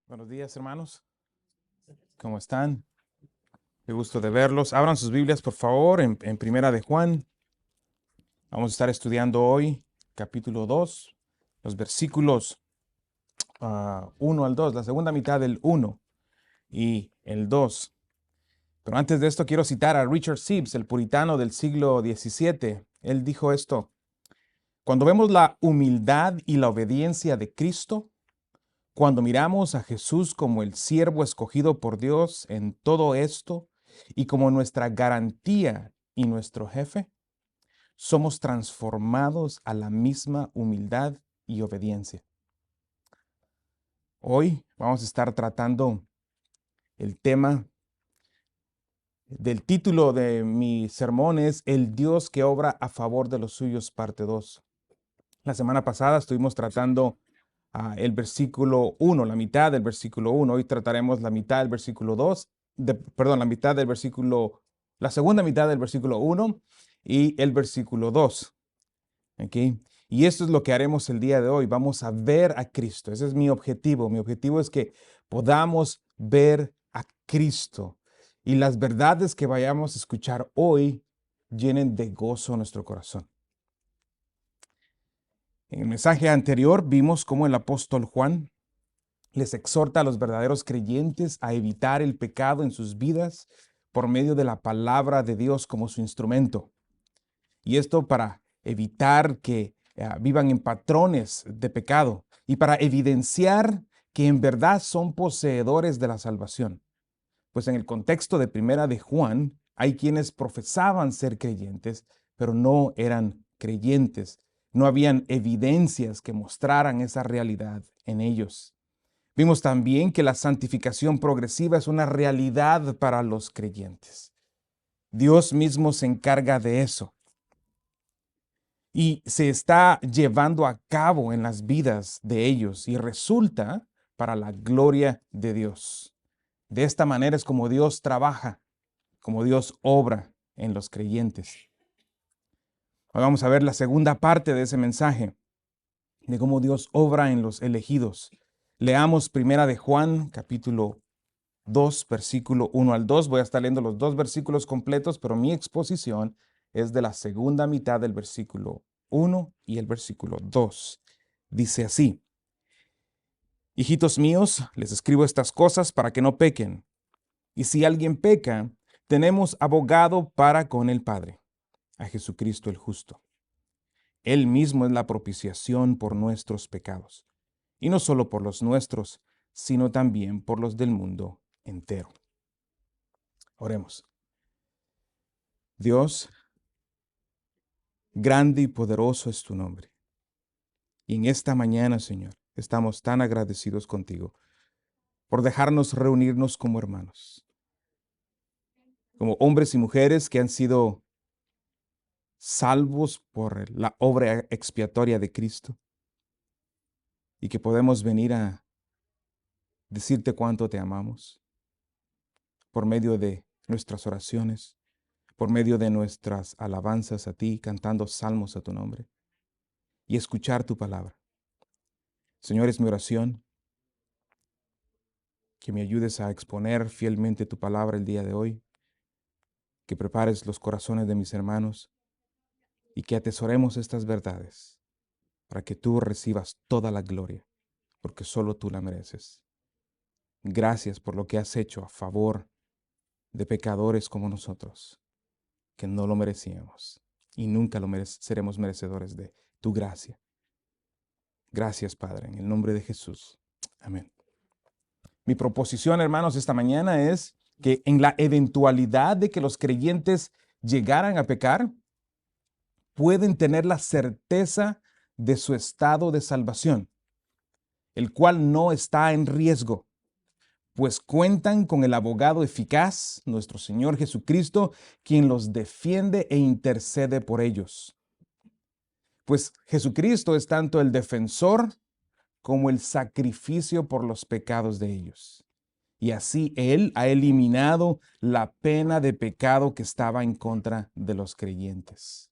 Buenos días, hermanos. ¿Cómo están? Qué gusto de verlos. Abran sus Biblias, por favor, en Primera de Juan. Vamos a estar estudiando hoy capítulo 2, los versículos 1 al 2, la segunda mitad del 1 y el 2. Pero antes de esto quiero citar a Richard Sibbes, el puritano del siglo XVII. Él dijo esto: cuando vemos la humildad y la obediencia de Cristo, cuando miramos a Jesús como el siervo escogido por Dios en todo esto y como nuestra garantía y nuestro jefe, somos transformados a la misma humildad y obediencia. Hoy vamos a estar tratando el tema del título de mi sermón es El Dios que obra a favor de los suyos, parte 2. La semana pasada estuvimos tratando el versículo 1, la mitad del versículo 1. Hoy trataremos la mitad del versículo 2, la mitad del versículo, la segunda mitad del versículo 1 y el versículo 2. ¿Okay? Y esto es lo que haremos el día de hoy. Vamos a ver a Cristo. Ese es mi objetivo. Mi objetivo es que podamos ver a Cristo y las verdades que vayamos a escuchar hoy llenen de gozo nuestro corazón. En el mensaje anterior vimos cómo el apóstol Juan les exhorta a los verdaderos creyentes a evitar el pecado en sus vidas por medio de la palabra de Dios como su instrumento. Y esto para evitar que vivan en patrones de pecado y para evidenciar que en verdad son poseedores de la salvación. Pues en el contexto de Primera de Juan, hay quienes profesaban ser creyentes, pero no eran creyentes. No habían evidencias que mostraran esa realidad en ellos. Vimos también que la santificación progresiva es una realidad para los creyentes. Dios mismo se encarga de eso. Y se está llevando a cabo en las vidas de ellos y resulta para la gloria de Dios. De esta manera es como Dios trabaja, como Dios obra en los creyentes. Hoy vamos a ver la segunda parte de ese mensaje, de cómo Dios obra en los elegidos. Leamos Primera de Juan, capítulo 2, versículo 1 al 2. Voy a estar leyendo los dos versículos completos, pero mi exposición es de la segunda mitad del versículo 1 y el versículo 2. Dice así: hijitos míos, les escribo estas cosas para que no pequen. Y si alguien peca, tenemos abogado para con el Padre, a Jesucristo el justo. Él mismo es la propiciación por nuestros pecados, y no solo por los nuestros, sino también por los del mundo entero. Oremos. Dios, grande y poderoso es tu nombre. Y en esta mañana, Señor, estamos tan agradecidos contigo por dejarnos reunirnos como hermanos, como hombres y mujeres que han sido salvos por la obra expiatoria de Cristo y que podemos venir a decirte cuánto te amamos por medio de nuestras oraciones, por medio de nuestras alabanzas a ti, cantando salmos a tu nombre y escuchar tu palabra. Señor, es mi oración que me ayudes a exponer fielmente tu palabra el día de hoy, que prepares los corazones de mis hermanos y que atesoremos estas verdades para que tú recibas toda la gloria, porque solo tú la mereces. Gracias por lo que has hecho a favor de pecadores como nosotros, que no lo merecíamos y nunca seremos merecedores de tu gracia. Gracias, Padre, en el nombre de Jesús. Amén. Mi proposición, hermanos, esta mañana es que en la eventualidad de que los creyentes llegaran a pecar, pueden tener la certeza de su estado de salvación, el cual no está en riesgo, pues cuentan con el abogado eficaz, nuestro Señor Jesucristo, quien los defiende e intercede por ellos. Pues Jesucristo es tanto el defensor como el sacrificio por los pecados de ellos. Y así Él ha eliminado la pena de pecado que estaba en contra de los creyentes.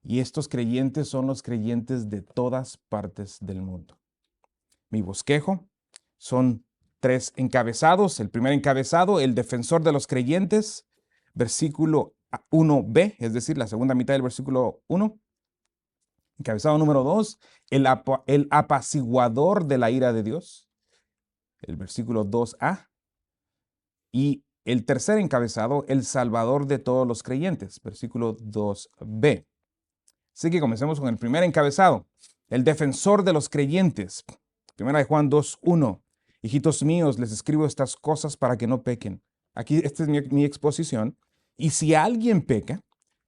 Y estos creyentes son los creyentes de todas partes del mundo. Mi bosquejo Son 3 encabezados. El primer encabezado, el defensor de los creyentes, versículo 1b, es decir, la segunda mitad del versículo 1. Encabezado número 2, el apaciguador de la ira de Dios, el versículo 2a. Y el tercer encabezado, el salvador de todos los creyentes, versículo 2b. Así que comencemos con el primer encabezado, el defensor de los creyentes. Primera de Juan 2:1. Hijitos míos, les escribo estas cosas para que no pequen. Aquí, esta es mi exposición. Y si alguien peca,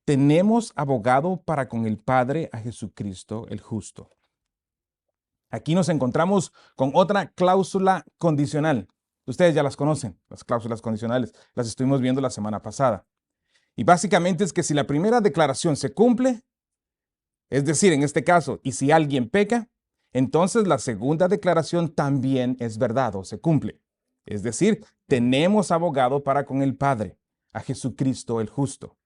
tenemos abogado para con el Padre, a Jesucristo el justo. Aquí nos encontramos con otra cláusula condicional. Ustedes ya las conocen, las cláusulas condicionales. Las estuvimos viendo la semana pasada. Y básicamente es que si la primera declaración se cumple, es decir, en este caso, y si alguien peca, entonces la segunda declaración también es verdad o se cumple. Es decir, tenemos abogado para con el Padre, a Jesucristo el justo.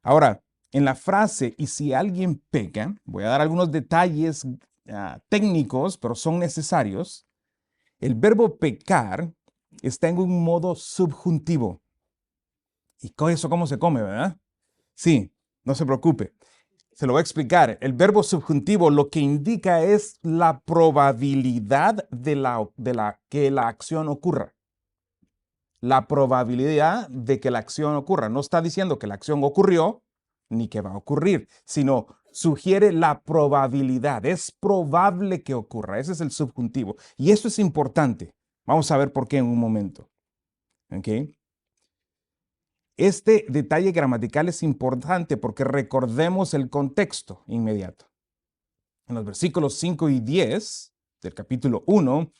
Ahora, en la frase, y si alguien peca, voy a dar algunos detalles técnicos, pero son necesarios. El verbo pecar está en un modo subjuntivo. ¿Y con eso cómo se come, verdad? Sí, no se preocupe. Se lo voy a explicar. El verbo subjuntivo lo que indica es la probabilidad de que la acción ocurra. La probabilidad de que la acción ocurra. No está diciendo que la acción ocurrió ni que va a ocurrir, sino sugiere la probabilidad. Es probable que ocurra. Ese es el subjuntivo. Y eso es importante. Vamos a ver por qué en un momento. ¿Ok? Este detalle gramatical es importante porque recordemos el contexto inmediato. En los versículos 5 y 10 del capítulo 1,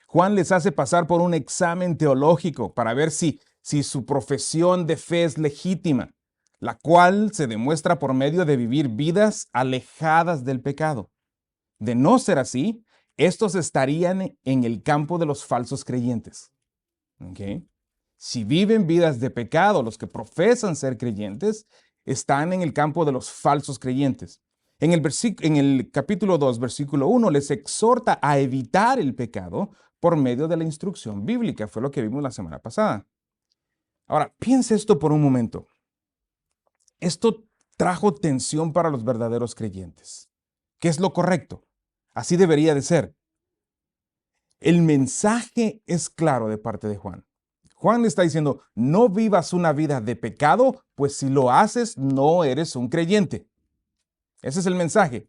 Juan les hace pasar por un examen teológico para ver si su profesión de fe es legítima, la cual se demuestra por medio de vivir vidas alejadas del pecado. De no ser así, estos estarían en el campo de los falsos creyentes. ¿Okay? Si viven vidas de pecado, los que profesan ser creyentes, están en el campo de los falsos creyentes. En el capítulo 2, versículo 1, les exhorta a evitar el pecado por medio de la instrucción bíblica. Fue lo que vimos la semana pasada. Ahora, piense esto por un momento. Esto trajo tensión para los verdaderos creyentes. ¿Qué es lo correcto? Así debería de ser. El mensaje es claro de parte de Juan. Juan le está diciendo, no vivas una vida de pecado, pues si lo haces, no eres un creyente. Ese es el mensaje.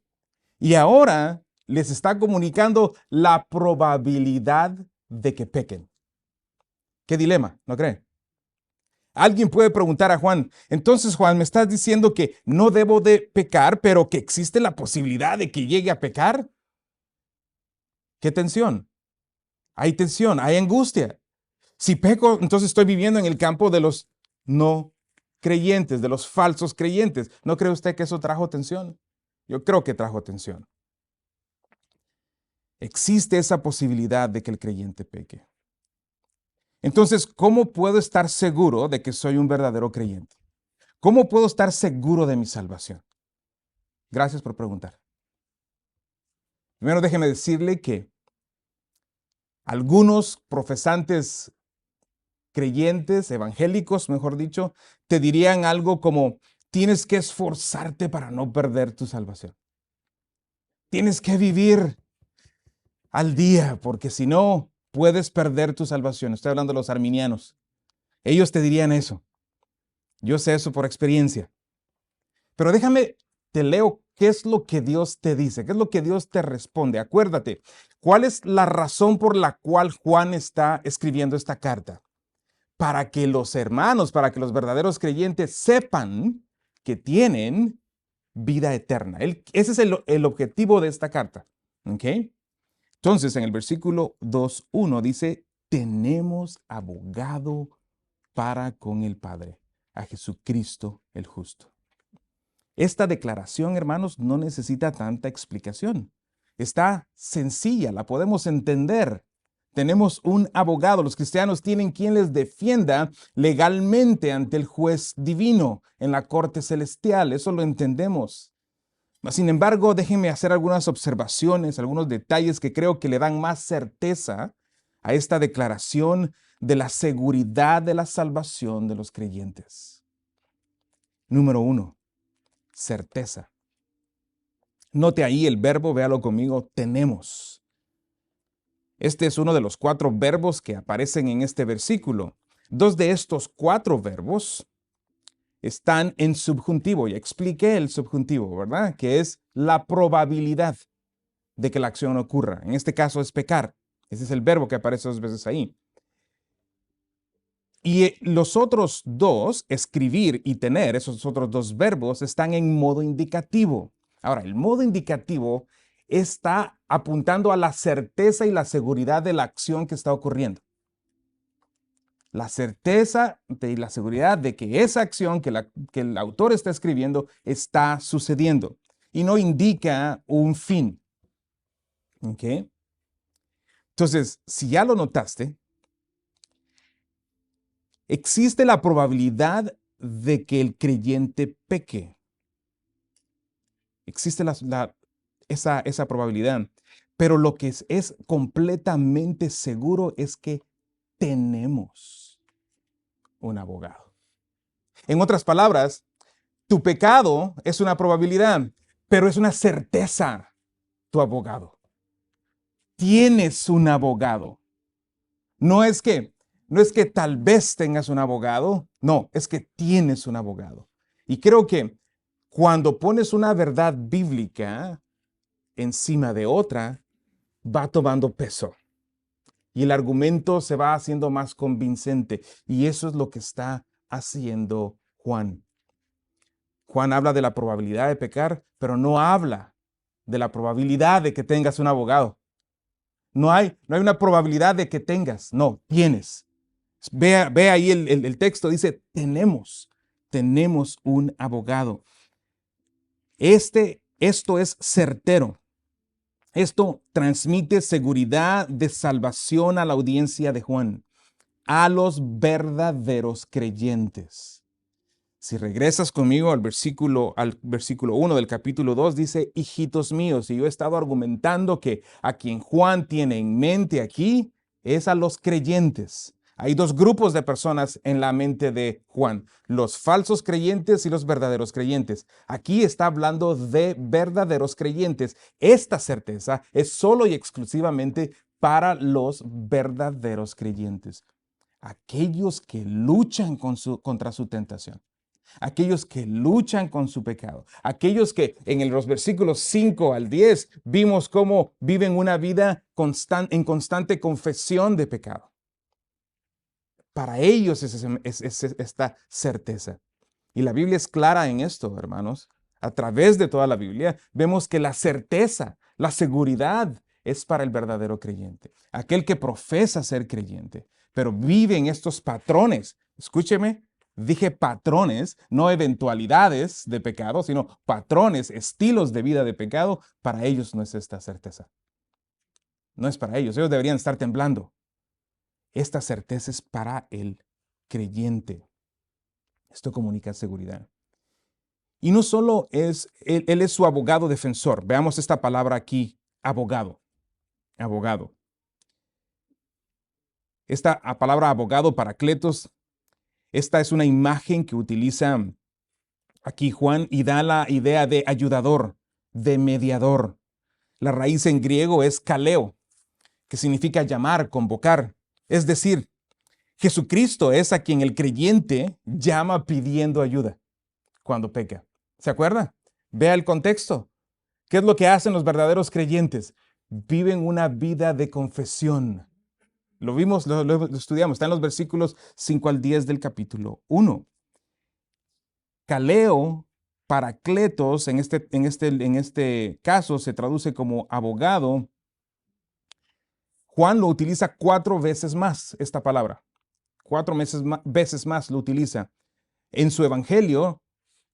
Y ahora les está comunicando la probabilidad de que pequen. ¿Qué dilema? ¿No cree? Alguien puede preguntar a Juan, entonces Juan, ¿me estás diciendo que no debo de pecar, pero que existe la posibilidad de que llegue a pecar? ¿Qué tensión? Hay tensión, hay angustia. Si peco, entonces estoy viviendo en el campo de los no creyentes, de los falsos creyentes. ¿No cree usted que eso trajo tensión? Yo creo que trajo tensión. Existe esa posibilidad de que el creyente peque. Entonces, ¿cómo puedo estar seguro de que soy un verdadero creyente? ¿Cómo puedo estar seguro de mi salvación? Gracias por preguntar. Primero déjeme decirle que algunos profesantes creyentes, evangélicos, mejor dicho, te dirían algo como, tienes que esforzarte para no perder tu salvación. Tienes que vivir al día, porque si no, puedes perder tu salvación. Estoy hablando de los arminianos. Ellos te dirían eso. Yo sé eso por experiencia. Pero déjame, te leo qué es lo que Dios te dice, qué es lo que Dios te responde. Acuérdate, ¿cuál es la razón por la cual Juan está escribiendo esta carta? Para que los hermanos, para que los verdaderos creyentes sepan que tienen vida eterna. Ese es el objetivo de esta carta. ¿Ok? Entonces, en el versículo 2:1 dice, tenemos abogado para con el Padre, a Jesucristo el justo. Esta declaración, hermanos, no necesita tanta explicación. Está sencilla, la podemos entender. Tenemos un abogado. Los cristianos tienen quien les defienda legalmente ante el juez divino en la corte celestial. Eso lo entendemos. Sin embargo, déjenme hacer algunas observaciones, algunos detalles que creo que le dan más certeza a esta declaración de la seguridad de la salvación de los creyentes. Número 1, certeza. Note ahí el verbo, véalo conmigo, tenemos. Este es uno de los 4 verbos que aparecen en este versículo. 2 de estos 4 verbos están en subjuntivo. Ya expliqué el subjuntivo, ¿verdad? Que es la probabilidad de que la acción ocurra. En este caso es pecar. Ese es el verbo que aparece 2 veces ahí. Y los otros 2, escribir y tener, esos otros 2 verbos están en modo indicativo. Ahora, el modo indicativo está apuntando a la certeza y la seguridad de la acción que está ocurriendo. La certeza y la seguridad de que esa acción que el autor está escribiendo está sucediendo y no indica un fin. ¿Ok? Entonces, si ya lo notaste, existe la probabilidad de que el creyente peque. Existe esa probabilidad. Pero lo que es completamente seguro es que tenemos un abogado. En otras palabras, tu pecado es una probabilidad, pero es una certeza tu abogado. Tienes un abogado. No es que tal vez tengas un abogado, no, es que tienes un abogado. Y creo que cuando pones una verdad bíblica encima de otra, va tomando peso. Y el argumento se va haciendo más convincente. Y eso es lo que está haciendo Juan. Juan habla de la probabilidad de pecar, pero no habla de la probabilidad de que tengas un abogado. No hay una probabilidad de que tengas, no, tienes. Ve ahí el texto, dice, tenemos un abogado. Esto es certero. Esto transmite seguridad de salvación a la audiencia de Juan, a los verdaderos creyentes. Si regresas conmigo al versículo 1 del capítulo 2, dice, hijitos míos, y yo he estado argumentando que a quien Juan tiene en mente aquí es a los creyentes. Hay 2 grupos de personas en la mente de Juan, los falsos creyentes y los verdaderos creyentes. Aquí está hablando de verdaderos creyentes. Esta certeza es solo y exclusivamente para los verdaderos creyentes, aquellos que luchan contra su tentación. Aquellos que luchan con su pecado, aquellos que en los versículos 5 al 10 vimos cómo viven una vida en constante confesión de pecado. Para ellos es esta certeza. Y la Biblia es clara en esto, hermanos. A través de toda la Biblia vemos que la certeza, la seguridad es para el verdadero creyente. Aquel que profesa ser creyente, pero vive en estos patrones. Escúcheme. Dije patrones, no eventualidades de pecado, sino patrones, estilos de vida de pecado. Para ellos no es esta certeza. No es para ellos. Ellos deberían estar temblando. Esta certeza es para el creyente. Esto comunica seguridad. Y no solo él es su abogado defensor. Veamos esta palabra aquí, abogado. Abogado. Esta palabra abogado, paracletos, esta es una imagen que utiliza aquí Juan y da la idea de ayudador, de mediador. La raíz en griego es kaleo, que significa llamar, convocar. Es decir, Jesucristo es a quien el creyente llama pidiendo ayuda cuando peca. ¿Se acuerda? Vea el contexto. ¿Qué es lo que hacen los verdaderos creyentes? Viven una vida de confesión. Lo vimos, lo estudiamos. Está en los versículos 5 al 10 del capítulo 1. Kaleo, paracletos, en este caso se traduce como abogado. Juan lo utiliza 4 veces más, esta palabra. 4 veces más lo utiliza. En su evangelio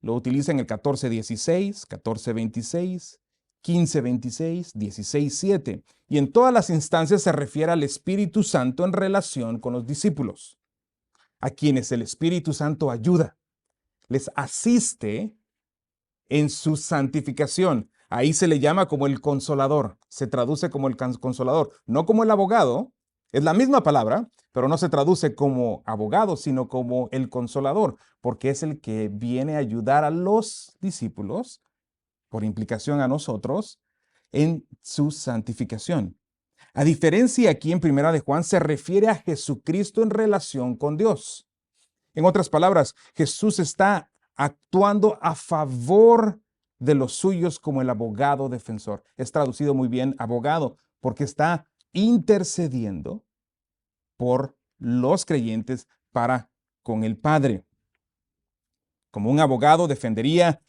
lo utiliza en el 14:16, 14:26, 15:26, 16:7. Y en todas las instancias se refiere al Espíritu Santo en relación con los discípulos, a quienes el Espíritu Santo ayuda, les asiste en su santificación. Ahí se le llama como el consolador, se traduce como el consolador, no como el abogado, Es la misma palabra, pero no se traduce como abogado, sino como el consolador, porque es el que viene a ayudar a los discípulos, por implicación a nosotros, en su santificación. A diferencia aquí en Primera de Juan, se refiere a Jesucristo en relación con Dios. En otras palabras, Jesús está actuando a favor de los suyos como el abogado defensor. Es traducido muy bien abogado, porque está intercediendo por los creyentes para con el Padre. Como un abogado defendería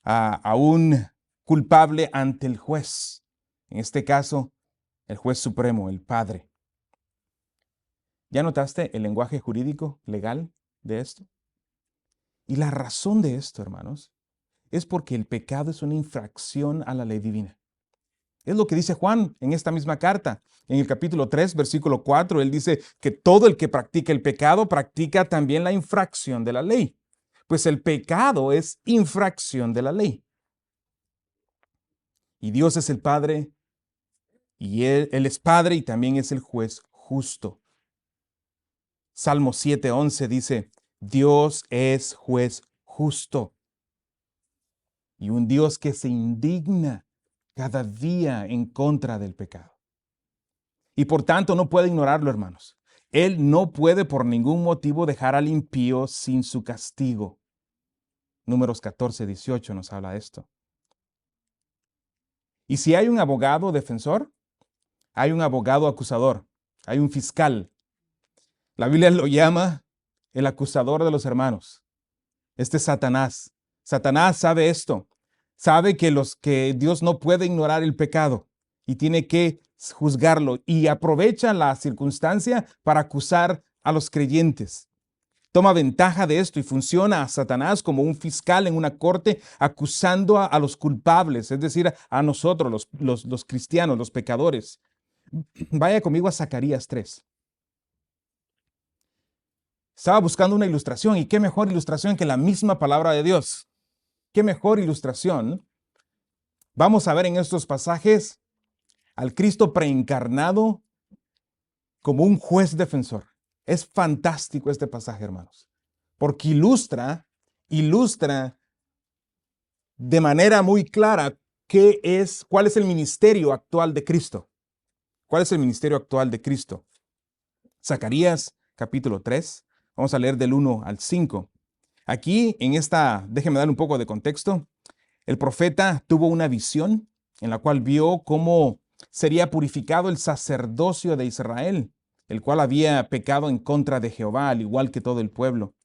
a un culpable ante el juez. En este caso, el juez supremo, el Padre. ¿Ya notaste el lenguaje jurídico, legal de esto? Y la razón de esto, hermanos, es porque el pecado es una infracción a la ley divina. Es lo que dice Juan en esta misma carta. En el capítulo 3, versículo 4, él dice que todo el que practica el pecado practica también la infracción de la ley. Pues el pecado es infracción de la ley. Y Dios es el Padre, y Él es Padre y también es el juez justo. Salmo 7:11 dice, Dios es juez justo. Y un Dios que se indigna cada día en contra del pecado. Y por tanto no puede ignorarlo, hermanos. Él no puede por ningún motivo dejar al impío sin su castigo. Números 14:18 nos habla de esto. Y si hay un abogado defensor, hay un abogado acusador, hay un fiscal. La Biblia lo llama el acusador de los hermanos. Este es Satanás. Satanás sabe esto. Sabe que Dios no puede ignorar el pecado y tiene que juzgarlo y aprovecha la circunstancia para acusar a los creyentes. Toma ventaja de esto y funciona a Satanás como un fiscal en una corte acusando a los culpables, es decir, a nosotros, los cristianos, los pecadores. Vaya conmigo a Zacarías 3. Estaba buscando una ilustración y qué mejor ilustración que la misma palabra de Dios. Qué mejor ilustración. Vamos a ver en estos pasajes al Cristo preencarnado como un juez defensor. Es fantástico este pasaje, hermanos, porque ilustra de manera muy clara cuál es el ministerio actual de Cristo. ¿Cuál es el ministerio actual de Cristo? Zacarías capítulo 3, vamos a leer del 1 al 5. Aquí déjeme dar un poco de contexto. El profeta tuvo una visión en la cual vio cómo sería purificado el sacerdocio de Israel, el cual había pecado en contra de Jehová, al igual que todo el pueblo.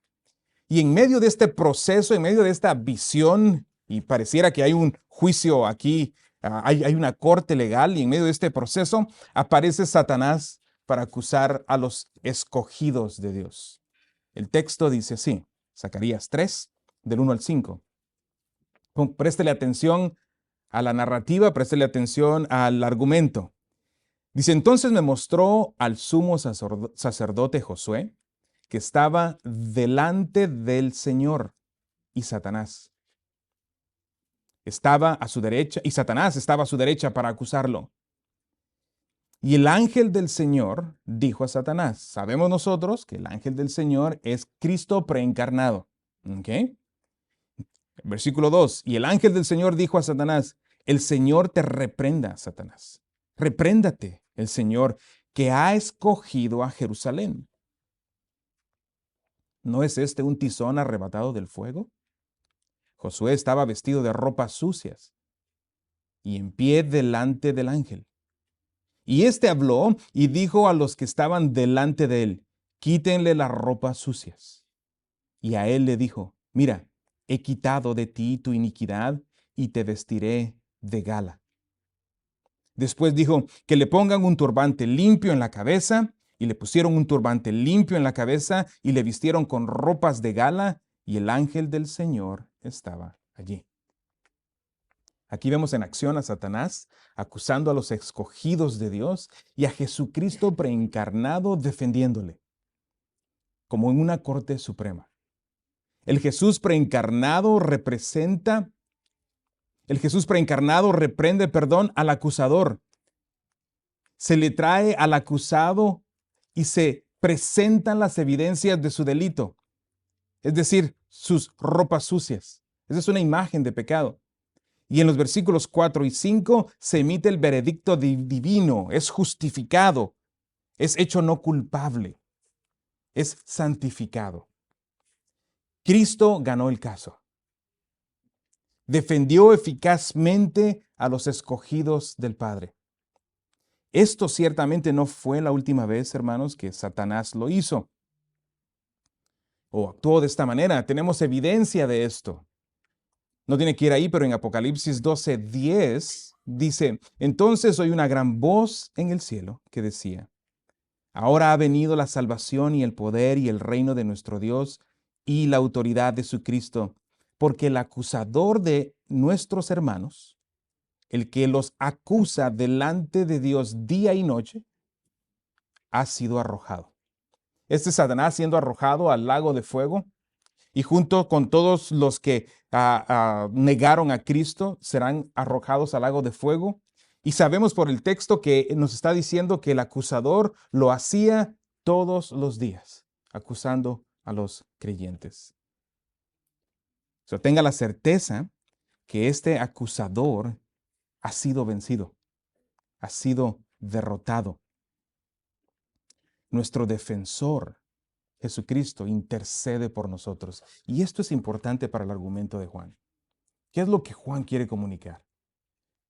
Y en medio de este proceso, en medio de esta visión, y pareciera que hay un juicio aquí, hay una corte legal, y en medio de este proceso aparece Satanás para acusar a los escogidos de Dios. El texto dice así, Zacarías 3, del 1 al 5. Préstele atención a la narrativa, préstele atención al argumento. Dice, entonces me mostró al sumo sacerdote Josué, que estaba delante del Señor, y Satanás estaba a su derecha, y Satanás estaba a su derecha para acusarlo. Y el ángel del Señor dijo a Satanás, sabemos nosotros que el ángel del Señor es Cristo preencarnado. ¿Ok? Versículo 2, y el ángel del Señor dijo a Satanás, el Señor te reprenda, Satanás. Repréndate el Señor que ha escogido a Jerusalén. ¿No es este un tizón arrebatado del fuego? Josué estaba vestido de ropas sucias y en pie delante del ángel. Y éste habló y dijo a los que estaban delante de él, quítenle las ropas sucias. Y a él le dijo, mira, he quitado de ti tu iniquidad y te vestiré de gala. Después dijo que le pongan un turbante limpio en la cabeza, y le pusieron un turbante limpio en la cabeza y le vistieron con ropas de gala, y el ángel del Señor estaba allí. Aquí vemos en acción a Satanás acusando a los escogidos de Dios y a Jesucristo preencarnado defendiéndole, como en una corte suprema. El Jesús preencarnado reprende, al acusador. Se le trae al acusado y se presentan las evidencias de su delito, es decir, sus ropas sucias. Esa es una imagen de pecado. Y en los versículos 4 y 5 se emite el veredicto divino, es justificado, es hecho no culpable, es santificado. Cristo ganó el caso. Defendió eficazmente a los escogidos del Padre. Esto ciertamente no fue la última vez, hermanos, que Satanás lo hizo o actuó de esta manera. Tenemos evidencia de esto. No tiene que ir ahí, pero en Apocalipsis 12:10 dice, entonces oí una gran voz en el cielo que decía, ahora ha venido la salvación y el poder y el reino de nuestro Dios y la autoridad de su Cristo, porque el acusador de nuestros hermanos, el que los acusa delante de Dios día y noche, ha sido arrojado. Este Satanás siendo arrojado al lago de fuego y junto con todos los que negaron a Cristo serán arrojados al lago de fuego. Y sabemos por el texto que nos está diciendo que el acusador lo hacía todos los días, acusando a los creyentes. Tenga la certeza que este acusador ha sido vencido, ha sido derrotado. Nuestro defensor, Jesucristo, intercede por nosotros. Y esto es importante para el argumento de Juan. ¿Qué es lo que Juan quiere comunicar?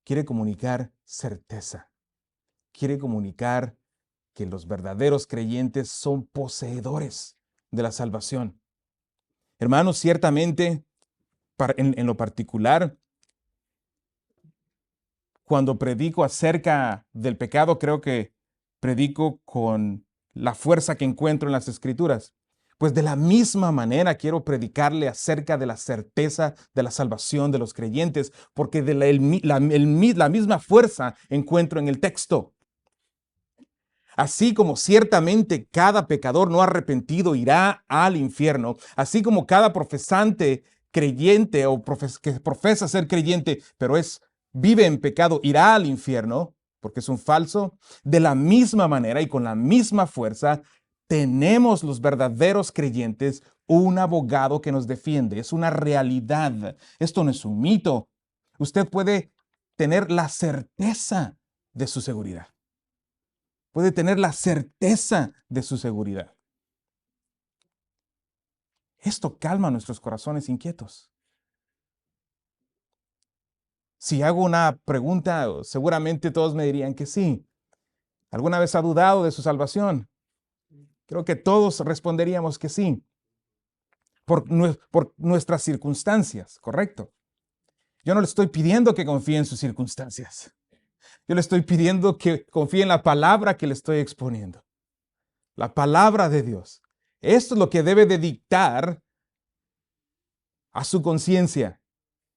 Quiere comunicar certeza. Quiere comunicar que los verdaderos creyentes son poseedores de la salvación. Hermanos, ciertamente, en lo particular, cuando predico acerca del pecado, creo que predico con la fuerza que encuentro en las Escrituras. Pues de la misma manera quiero predicarle acerca de la certeza de la salvación de los creyentes, porque de la misma fuerza encuentro en el texto. Así como ciertamente cada pecador no arrepentido irá al infierno, así como cada profesante creyente o que profesa ser creyente, pero vive en pecado, irá al infierno, porque es un falso, de la misma manera y con la misma fuerza, tenemos los verdaderos creyentes un abogado que nos defiende. Es una realidad. Esto no es un mito. Usted puede tener la certeza de su seguridad. Puede tener la certeza de su seguridad. Esto calma nuestros corazones inquietos. Si hago una pregunta, seguramente todos me dirían que sí. ¿Alguna vez ha dudado de su salvación? Creo que todos responderíamos que sí. Por nuestras circunstancias, ¿correcto? Yo no le estoy pidiendo que confíe en sus circunstancias. Yo le estoy pidiendo que confíe en la palabra que le estoy exponiendo. La palabra de Dios. Esto es lo que debe de dictar a su conciencia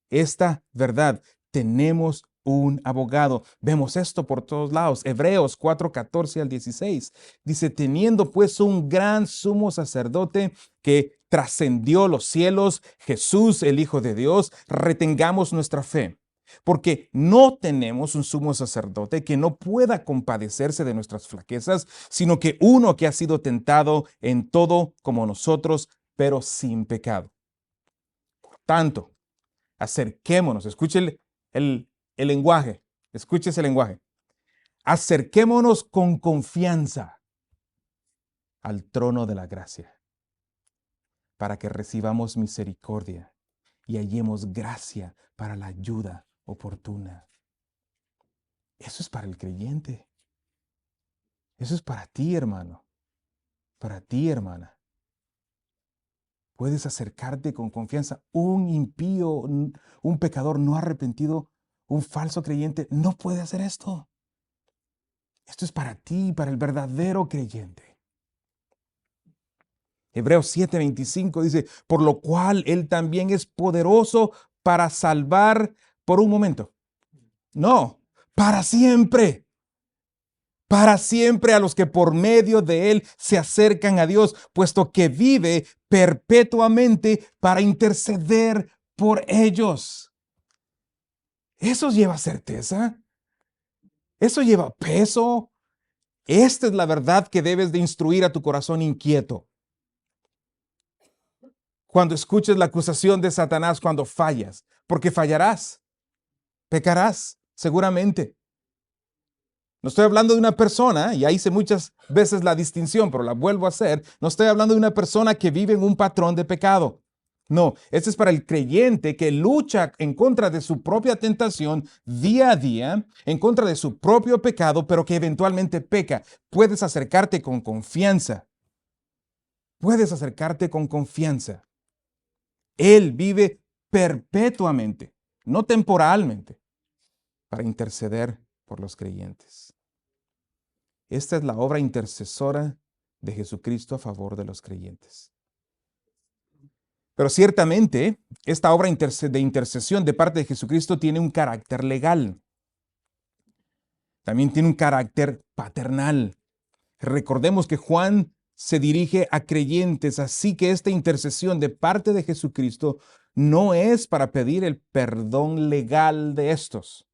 esta verdad. Tenemos un abogado. Vemos esto por todos lados. Hebreos 4:14 al 16. Dice, teniendo pues un gran sumo sacerdote que trascendió los cielos, Jesús, el Hijo de Dios, retengamos nuestra fe. Porque no tenemos un sumo sacerdote que no pueda compadecerse de nuestras flaquezas, sino que uno que ha sido tentado en todo como nosotros, pero sin pecado. Por tanto, acerquémonos, escuche el lenguaje, escuche ese lenguaje. Acerquémonos con confianza al trono de la gracia para que recibamos misericordia y hallemos gracia para la ayuda oportuna. Eso es para el creyente. Eso es para ti, hermano. Para ti, hermana. Puedes acercarte con confianza. Un impío, un pecador no arrepentido, un falso creyente, no puede hacer esto. Esto es para ti, para el verdadero creyente. Hebreos 7:25 dice, por lo cual Él también es poderoso para salvar por un momento. No, para siempre. Para siempre a los que por medio de Él se acercan a Dios, puesto que vive perpetuamente para interceder por ellos. Eso lleva certeza. Eso lleva peso. Esta es la verdad que debes de instruir a tu corazón inquieto. Cuando escuches la acusación de Satanás cuando fallas, porque fallarás, pecarás, seguramente. No estoy hablando de una persona, y ahí hice muchas veces la distinción, pero la vuelvo a hacer. No estoy hablando de una persona que vive en un patrón de pecado. No, este es para el creyente que lucha en contra de su propia tentación día a día, en contra de su propio pecado, pero que eventualmente peca. Puedes acercarte con confianza. Puedes acercarte con confianza. Él vive perpetuamente, no temporalmente, para interceder por los creyentes. Esta es la obra intercesora de Jesucristo a favor de los creyentes. Pero ciertamente, esta obra de intercesión de parte de Jesucristo tiene un carácter legal. También tiene un carácter paternal. Recordemos que Juan se dirige a creyentes, así que esta intercesión de parte de Jesucristo no es para pedir el perdón legal de estos,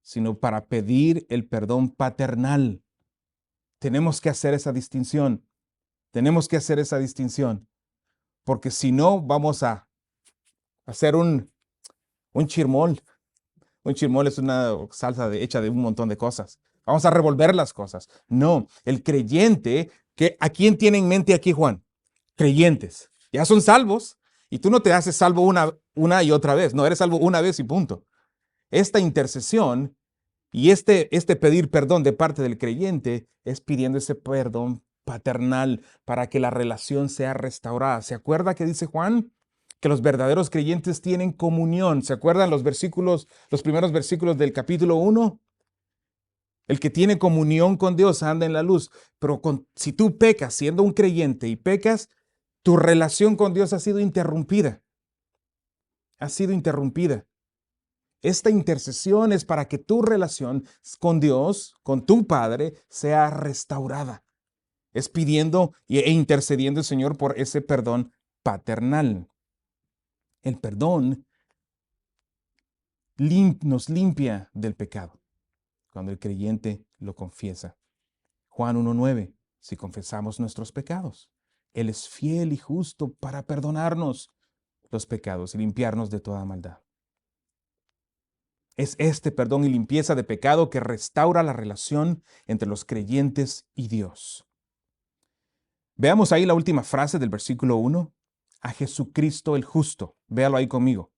sino para pedir el perdón paternal. Tenemos que hacer esa distinción. Tenemos que hacer esa distinción, porque si no vamos a hacer un chirmol. Un chirmol es una salsa hecha de un montón de cosas. Vamos a revolver las cosas. No, el creyente, ¿a quién tiene en mente aquí Juan? Creyentes. Ya son salvos y tú no te haces salvo una y otra vez. No, eres salvo una vez y punto. Esta intercesión y este pedir perdón de parte del creyente es pidiendo ese perdón paternal para que la relación sea restaurada. ¿Se acuerda que dice Juan? Que los verdaderos creyentes tienen comunión. ¿Se acuerdan los primeros versículos del capítulo 1? El que tiene comunión con Dios anda en la luz. Pero si tú pecas siendo un creyente y pecas, tu relación con Dios ha sido interrumpida. Ha sido interrumpida. Esta intercesión es para que tu relación con Dios, con tu Padre, sea restaurada. Es pidiendo e intercediendo el Señor por ese perdón paternal. El perdón nos limpia del pecado cuando el creyente lo confiesa. Juan 1:9, si confesamos nuestros pecados, Él es fiel y justo para perdonarnos los pecados y limpiarnos de toda maldad. Es este perdón y limpieza de pecado que restaura la relación entre los creyentes y Dios. Veamos ahí la última frase del versículo 1. A Jesucristo el justo. Véalo ahí conmigo.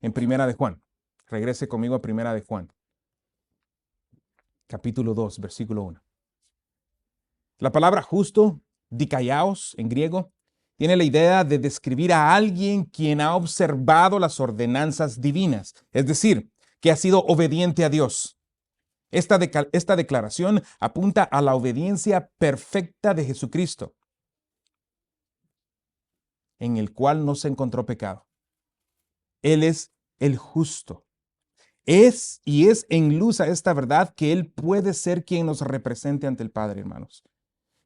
En Primera de Juan. Regrese conmigo a Primera de Juan. Capítulo 2, versículo 1. La palabra justo, dikaios en griego, tiene la idea de describir a alguien quien ha observado las ordenanzas divinas, es decir, que ha sido obediente a Dios. Esta declaración apunta a la obediencia perfecta de Jesucristo, en el cual no se encontró pecado. Él es el justo. Es en luz a esta verdad que Él puede ser quien nos represente ante el Padre, hermanos.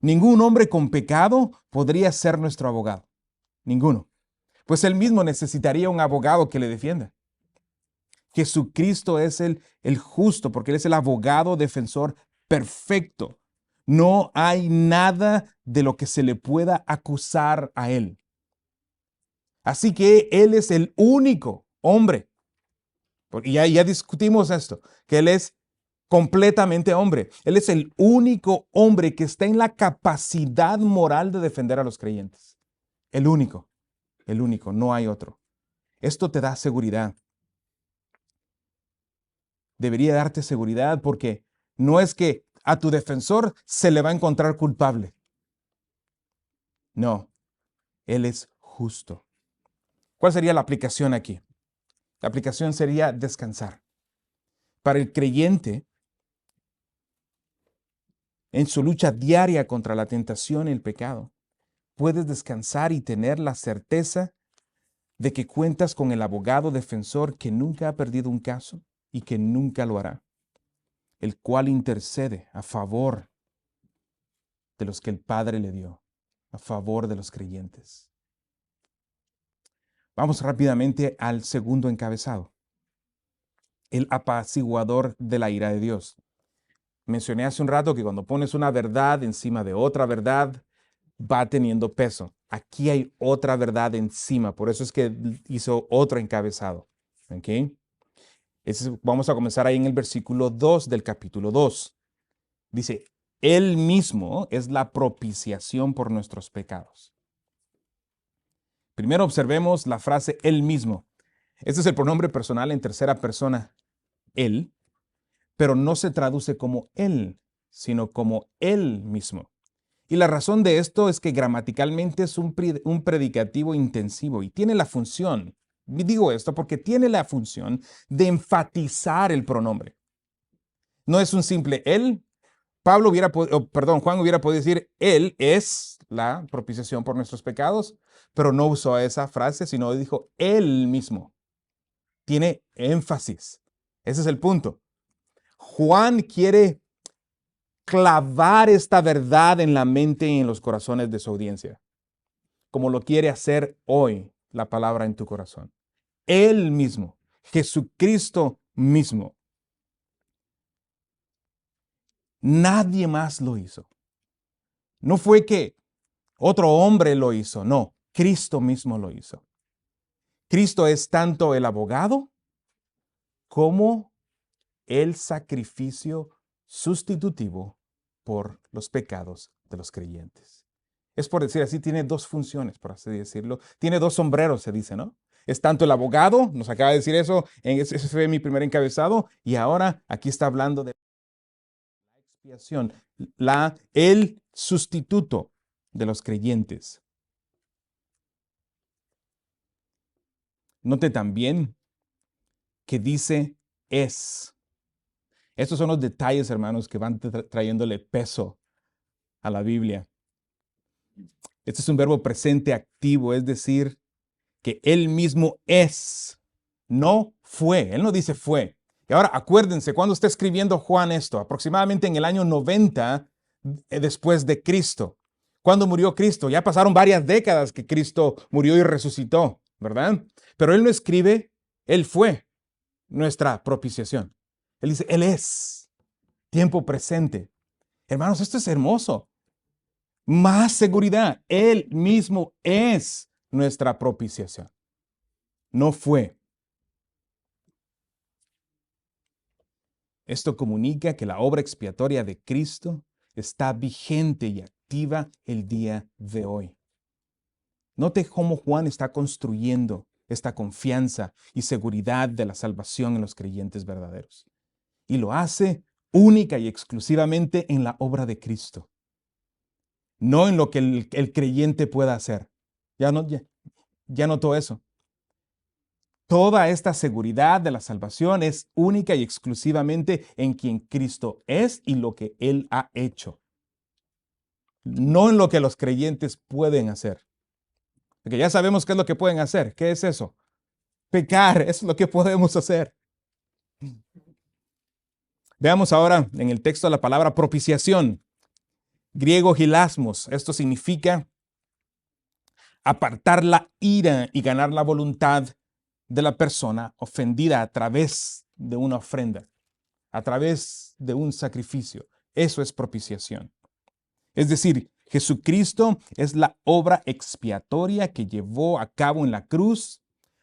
Ningún hombre con pecado podría ser nuestro abogado. Ninguno. Pues Él mismo necesitaría un abogado que le defienda. Jesucristo es el justo porque Él es el abogado defensor perfecto. No hay nada de lo que se le pueda acusar a Él. Así que Él es el único hombre. Porque ya discutimos esto, que Él es completamente hombre. Él es el único hombre que está en la capacidad moral de defender a los creyentes. El único, no hay otro. Esto te da seguridad. Debería darte seguridad porque no es que a tu defensor se le va a encontrar culpable. No, Él es justo. ¿Cuál sería la aplicación aquí? La aplicación sería descansar. Para el creyente, en su lucha diaria contra la tentación y el pecado, puedes descansar y tener la certeza de que cuentas con el abogado defensor que nunca ha perdido un caso y que nunca lo hará, el cual intercede a favor de los que el Padre le dio, a favor de los creyentes. Vamos rápidamente al segundo encabezado, el apaciguador de la ira de Dios. Mencioné hace un rato que cuando pones una verdad encima de otra verdad, va teniendo peso. Aquí hay otra verdad encima, por eso es que hizo otro encabezado. ¿Ok? Vamos a comenzar ahí en el versículo 2 del capítulo 2. Dice, Él mismo es la propiciación por nuestros pecados. Primero observemos la frase Él mismo. Este es el pronombre personal en tercera persona, Él, pero no se traduce como Él, sino como Él mismo. Y la razón de esto es que gramaticalmente es un predicativo intensivo y tiene la función, digo esto porque tiene la función de enfatizar el pronombre. No es un simple Él. Juan hubiera podido decir, Él es la propiciación por nuestros pecados, pero no usó esa frase, sino dijo Él mismo. Tiene énfasis. Ese es el punto. Juan quiere clavar esta verdad en la mente y en los corazones de su audiencia, como lo quiere hacer hoy la palabra en tu corazón. Él mismo, Jesucristo mismo. Nadie más lo hizo. No fue que otro hombre lo hizo, no, Cristo mismo lo hizo. Cristo es tanto el abogado como el sacrificio sustitutivo por los pecados de los creyentes. Es por decir así, tiene dos funciones, por así decirlo. Tiene dos sombreros, se dice, ¿no? Es tanto el abogado, nos acaba de decir eso, ese fue mi primer encabezado, y ahora aquí está hablando de la expiación, el sustituto de los creyentes. Note también que dice es. Estos son los detalles, hermanos, que van trayéndole peso a la Biblia. Este es un verbo presente activo, es decir, que Él mismo es, no fue. Él no dice fue. Y ahora acuérdense, cuando está escribiendo Juan esto, aproximadamente en el año 90 después de Cristo. ¿Cuándo murió Cristo? Ya pasaron varias décadas que Cristo murió y resucitó, ¿verdad? Pero Él no escribe, Él fue nuestra propiciación. Él dice, Él es, tiempo presente. Hermanos, esto es hermoso. Más seguridad. Él mismo es nuestra propiciación. No fue. Esto comunica que la obra expiatoria de Cristo está vigente y activa el día de hoy. Note cómo Juan está construyendo esta confianza y seguridad de la salvación en los creyentes verdaderos. Y lo hace única y exclusivamente en la obra de Cristo, no en lo que el creyente pueda hacer. Ya notó eso. Toda esta seguridad de la salvación es única y exclusivamente en quien Cristo es y lo que Él ha hecho. No en lo que los creyentes pueden hacer. Porque ya sabemos qué es lo que pueden hacer. ¿Qué es eso? Pecar, es lo que podemos hacer. Veamos ahora en el texto la palabra propiciación. Griego hilasmos. Esto significa apartar la ira y ganar la voluntad de la persona ofendida a través de una ofrenda, a través de un sacrificio. Eso es propiciación. Es decir, Jesucristo es la obra expiatoria que llevó a cabo en la cruz,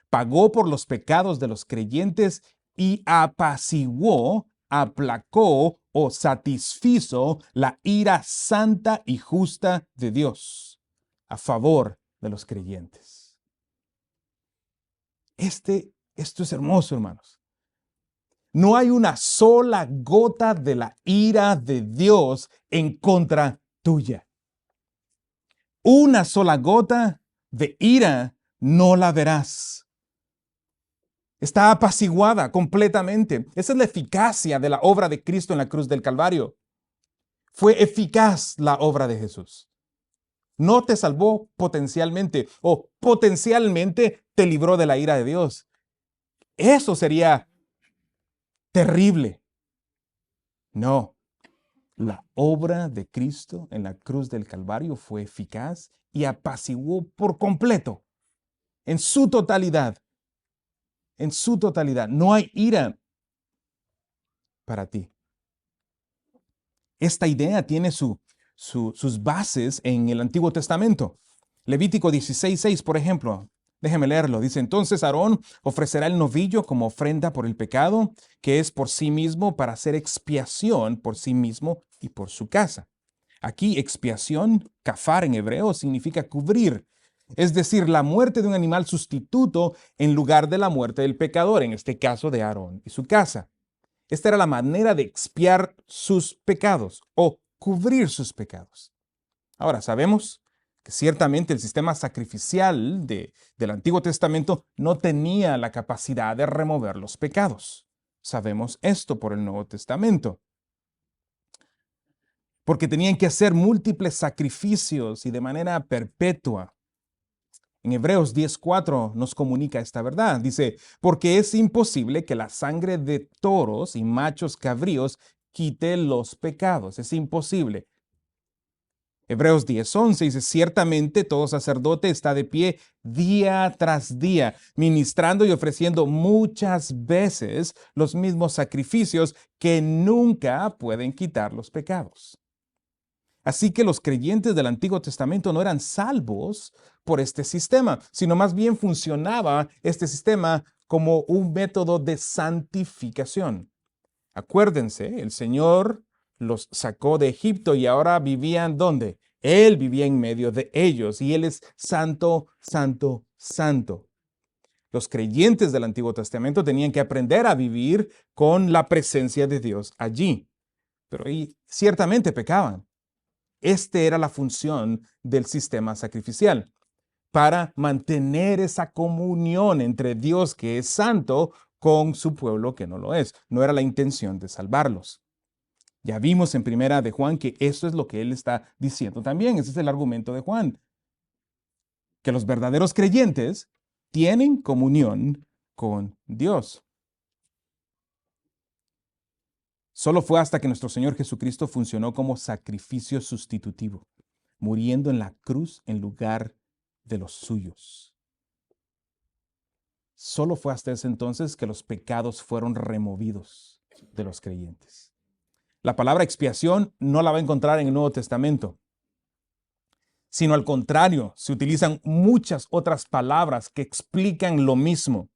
pagó por los pecados de los creyentes y apaciguó, aplacó o satisfizo la ira santa y justa de Dios a favor de los creyentes. Esto es hermoso, hermanos. No hay una sola gota de la ira de Dios en contra tuya. Una sola gota de ira no la verás. Está apaciguada completamente. Esa es la eficacia de la obra de Cristo en la cruz del Calvario. Fue eficaz la obra de Jesús. No te salvó potencialmente o potencialmente te libró de la ira de Dios. Eso sería terrible. No, la obra de Cristo en la cruz del Calvario fue eficaz y apaciguó por completo, en su totalidad. En su totalidad. No hay ira para ti. Esta idea tiene sus bases en el Antiguo Testamento. Levítico 16:6, por ejemplo. Déjeme leerlo. Dice, entonces Aarón ofrecerá el novillo como ofrenda por el pecado, que es por sí mismo para hacer expiación por sí mismo y por su casa. Aquí expiación, kafar en hebreo, significa cubrir. Es decir, la muerte de un animal sustituto en lugar de la muerte del pecador, en este caso de Aarón y su casa. Esta era la manera de expiar sus pecados o cubrir sus pecados. Ahora, sabemos que ciertamente el sistema sacrificial del Antiguo Testamento no tenía la capacidad de remover los pecados. Sabemos esto por el Nuevo Testamento. Porque tenían que hacer múltiples sacrificios y de manera perpetua. En Hebreos 10:4 nos comunica esta verdad. Dice, porque es imposible que la sangre de toros y machos cabríos quite los pecados. Es imposible. Hebreos 10:11 dice, ciertamente todo sacerdote está de pie día tras día, ministrando y ofreciendo muchas veces los mismos sacrificios que nunca pueden quitar los pecados. Así que los creyentes del Antiguo Testamento no eran salvos por este sistema, sino más bien funcionaba este sistema como un método de santificación. Acuérdense, el Señor los sacó de Egipto y ahora vivían ¿dónde? Él vivía en medio de ellos y Él es santo, santo, santo. Los creyentes del Antiguo Testamento tenían que aprender a vivir con la presencia de Dios allí, pero ciertamente pecaban. Esta era la función del sistema sacrificial, para mantener esa comunión entre Dios que es santo con su pueblo que no lo es. No era la intención de salvarlos. Ya vimos en primera de Juan que eso es lo que él está diciendo también. Ese es el argumento de Juan. Que los verdaderos creyentes tienen comunión con Dios. Solo fue hasta que nuestro Señor Jesucristo funcionó como sacrificio sustitutivo, muriendo en la cruz en lugar de los suyos. Solo fue hasta ese entonces que los pecados fueron removidos de los creyentes. La palabra expiación no la va a encontrar en el Nuevo Testamento, sino al contrario, se utilizan muchas otras palabras que explican lo mismo.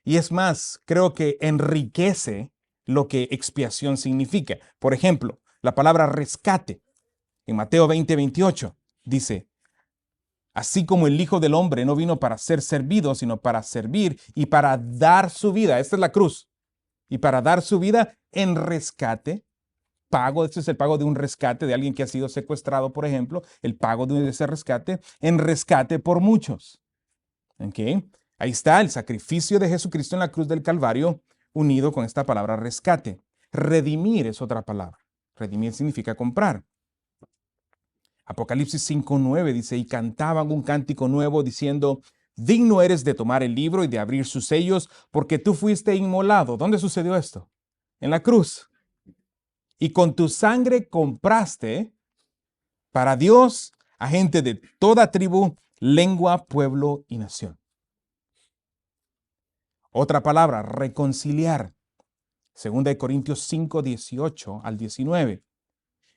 Y es más, creo que enriquece lo que expiación significa. Por ejemplo, la palabra rescate en Mateo 20:28 dice, así como el Hijo del Hombre no vino para ser servido, sino para servir y para dar su vida. Esta es la cruz. Y para dar su vida en rescate, pago, este es el pago de un rescate de alguien que ha sido secuestrado, por ejemplo, el pago de ese rescate, en rescate por muchos. ¿Okay? Ahí está el sacrificio de Jesucristo en la cruz del Calvario, unido con esta palabra rescate. Redimir es otra palabra. Redimir significa comprar. Apocalipsis 5:9 dice, y cantaban un cántico nuevo diciendo, digno eres de tomar el libro y de abrir sus sellos, porque tú fuiste inmolado. ¿Dónde sucedió esto? En la cruz. Y con tu sangre compraste para Dios a gente de toda tribu, lengua, pueblo y nación. Otra palabra, reconciliar. 2 Corintios 5:18 al 19.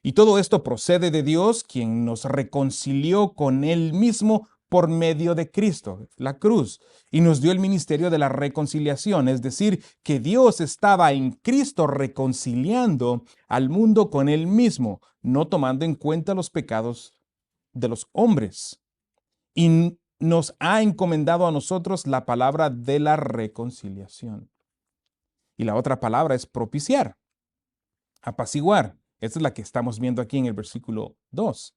Y todo esto procede de Dios, quien nos reconcilió con Él mismo por medio de Cristo, la cruz, y nos dio el ministerio de la reconciliación, es decir, que Dios estaba en Cristo reconciliando al mundo con Él mismo, no tomando en cuenta los pecados de los hombres. Y nos ha encomendado a nosotros la palabra de la reconciliación. Y la otra palabra es propiciar, apaciguar. Esta es la que estamos viendo aquí en el versículo 2.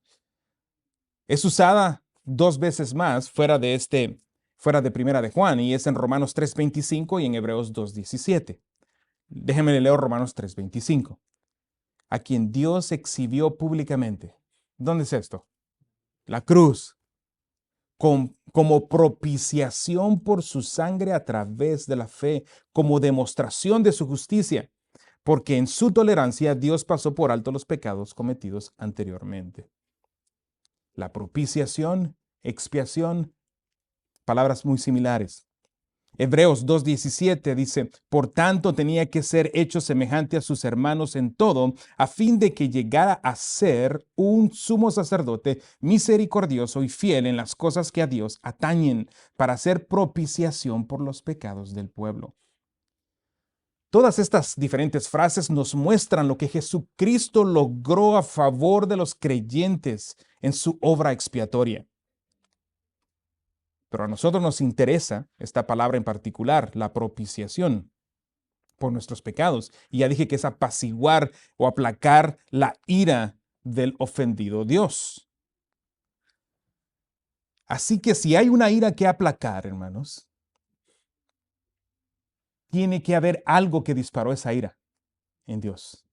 Es usada 2 veces más fuera de Primera de Juan, y es en Romanos 3:25 y en Hebreos 2:17. Déjenme leer Romanos 3:25. A quien Dios exhibió públicamente. ¿Dónde es esto? La cruz. Como propiciación por su sangre a través de la fe, como demostración de su justicia, porque en su tolerancia Dios pasó por alto los pecados cometidos anteriormente. La propiciación, expiación, palabras muy similares. Hebreos 2:17 dice, por tanto tenía que ser hecho semejante a sus hermanos en todo, a fin de que llegara a ser un sumo sacerdote misericordioso y fiel en las cosas que a Dios atañen, para hacer propiciación por los pecados del pueblo. Todas estas diferentes frases nos muestran lo que Jesucristo logró a favor de los creyentes en su obra expiatoria. Pero a nosotros nos interesa esta palabra en particular, la propiciación por nuestros pecados. Y ya dije que es apaciguar o aplacar la ira del ofendido Dios. Así que si hay una ira que aplacar, hermanos, tiene que haber algo que disparó esa ira en Dios.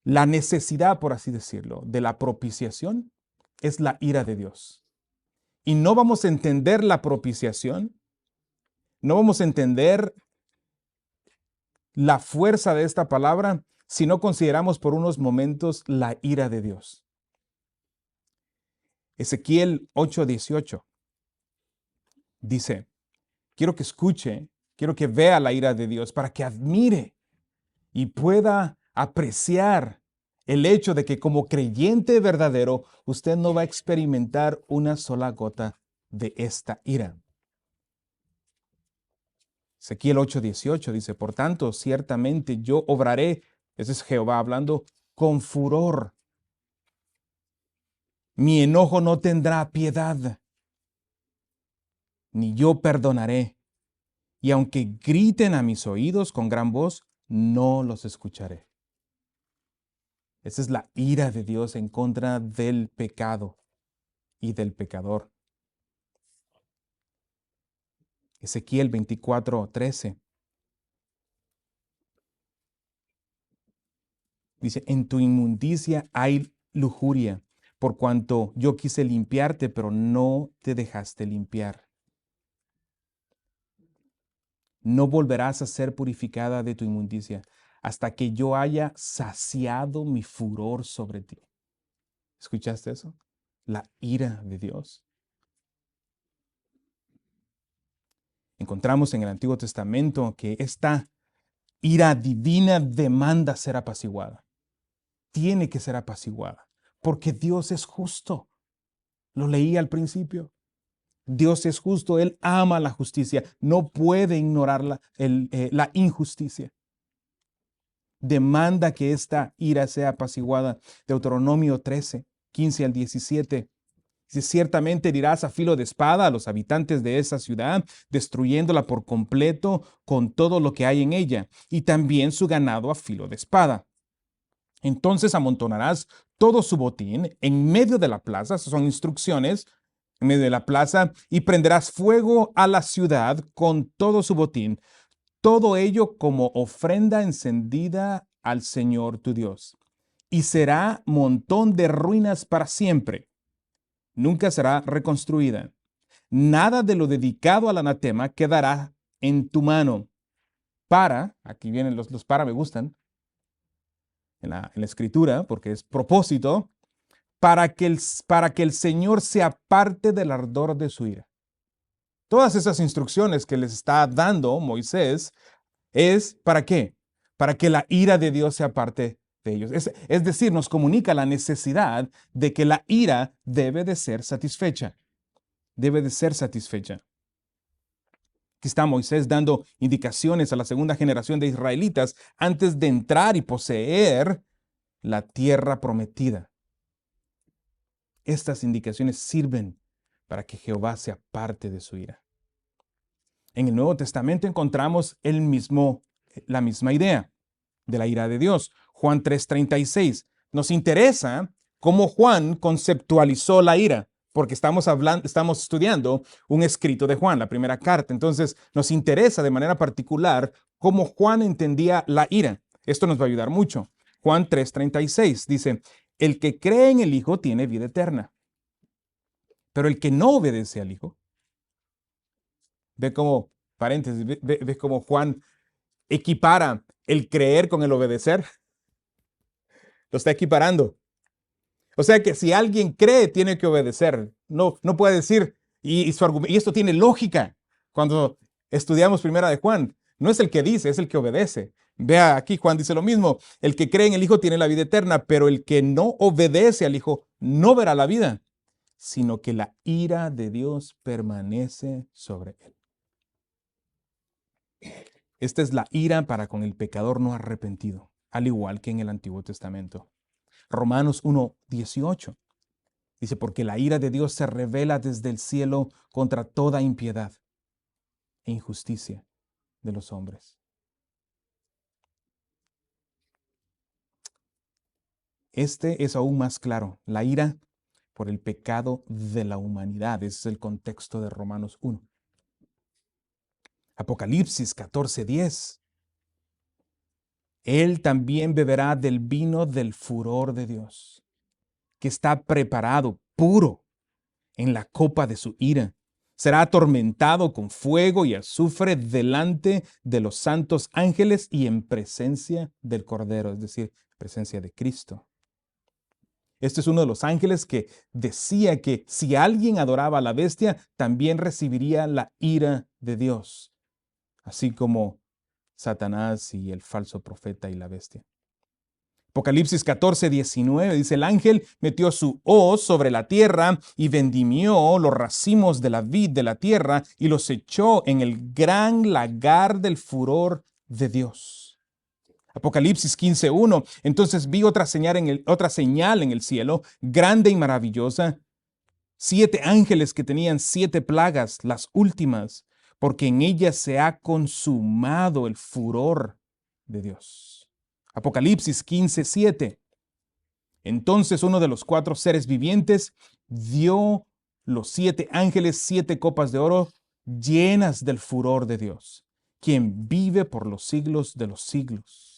La necesidad, por así decirlo, de la propiciación es la ira de Dios. Y no vamos a entender la propiciación, no vamos a entender la fuerza de esta palabra si no consideramos por unos momentos la ira de Dios. Ezequiel 8:18 dice, quiero que escuche, quiero que vea la ira de Dios para que admire y pueda apreciar el hecho de que como creyente verdadero, usted no va a experimentar una sola gota de esta ira. Ezequiel 8:18 dice, por tanto, ciertamente yo obraré, ese es Jehová hablando, con furor. Mi enojo no tendrá piedad, ni yo perdonaré. Y aunque griten a mis oídos con gran voz, no los escucharé. Esa es la ira de Dios en contra del pecado y del pecador. Ezequiel 24:13 dice, en tu inmundicia hay lujuria, por cuanto yo quise limpiarte, pero no te dejaste limpiar. No volverás a ser purificada de tu inmundicia hasta que yo haya saciado mi furor sobre ti. ¿Escuchaste eso? La ira de Dios. Encontramos en el Antiguo Testamento que esta ira divina demanda ser apaciguada. Tiene que ser apaciguada, porque Dios es justo. Lo leí al principio. Dios es justo, Él ama la justicia, no puede ignorar la injusticia. Demanda que esta ira sea apaciguada. Deuteronomio 13:15-17. Dice, ciertamente herirás a filo de espada a los habitantes de esa ciudad, destruyéndola por completo con todo lo que hay en ella, y también su ganado a filo de espada. Entonces amontonarás todo su botín en medio de la plaza, esas son instrucciones, en medio de la plaza, y prenderás fuego a la ciudad con todo su botín, todo ello como ofrenda encendida al Señor tu Dios. Y será montón de ruinas para siempre. Nunca será reconstruida. Nada de lo dedicado al anatema quedará en tu mano. Aquí vienen los para, me gustan, en la escritura, porque es propósito, para que el Señor se aparte del ardor de su ira. Todas esas instrucciones que les está dando Moisés es ¿para qué? Para que la ira de Dios se aparte de ellos. Es decir, nos comunica la necesidad de que la ira debe de ser satisfecha. Debe de ser satisfecha. Aquí está Moisés dando indicaciones a la segunda generación de israelitas antes de entrar y poseer la tierra prometida. Estas indicaciones sirven para que Jehová se aparte de su ira. En el Nuevo Testamento encontramos la misma idea de la ira de Dios. Juan 3:36. Nos interesa cómo Juan conceptualizó la ira, porque estamos estudiando un escrito de Juan, la primera carta. Entonces, nos interesa de manera particular cómo Juan entendía la ira. Esto nos va a ayudar mucho. Juan 3:36 dice, el que cree en el Hijo tiene vida eterna, pero el que no obedece al Hijo, ve como, paréntesis, ve como Juan equipara el creer con el obedecer. Lo está equiparando. O sea que si alguien cree, tiene que obedecer. No puede decir, Y esto tiene lógica. Cuando estudiamos Primera de Juan, no es el que dice, es el que obedece. Vea aquí, Juan dice lo mismo. El que cree en el Hijo tiene la vida eterna, pero el que no obedece al Hijo no verá la vida, sino que la ira de Dios permanece sobre él. Esta es la ira para con el pecador no arrepentido, al igual que en el Antiguo Testamento. Romanos 1:18 dice, porque la ira de Dios se revela desde el cielo contra toda impiedad e injusticia de los hombres. Este es aún más claro, la ira por el pecado de la humanidad. Ese es el contexto de Romanos 1. Apocalipsis 14:10. Él también beberá del vino del furor de Dios, que está preparado, puro, en la copa de su ira. Será atormentado con fuego y azufre delante de los santos ángeles y en presencia del Cordero, es decir, presencia de Cristo. Este es uno de los ángeles que decía que si alguien adoraba a la bestia, también recibiría la ira de Dios, así como Satanás y el falso profeta y la bestia. Apocalipsis 14:19 dice, el ángel metió su hoz sobre la tierra y vendimió los racimos de la vid de la tierra y los echó en el gran lagar del furor de Dios. Apocalipsis 15:1, entonces vi otra señal en el cielo, grande y maravillosa, 7 ángeles que tenían 7 plagas, las últimas, porque en ellas se ha consumado el furor de Dios. Apocalipsis 15:7. Entonces uno de los 4 seres vivientes dio los 7 ángeles 7 copas de oro llenas del furor de Dios, quien vive por los siglos de los siglos.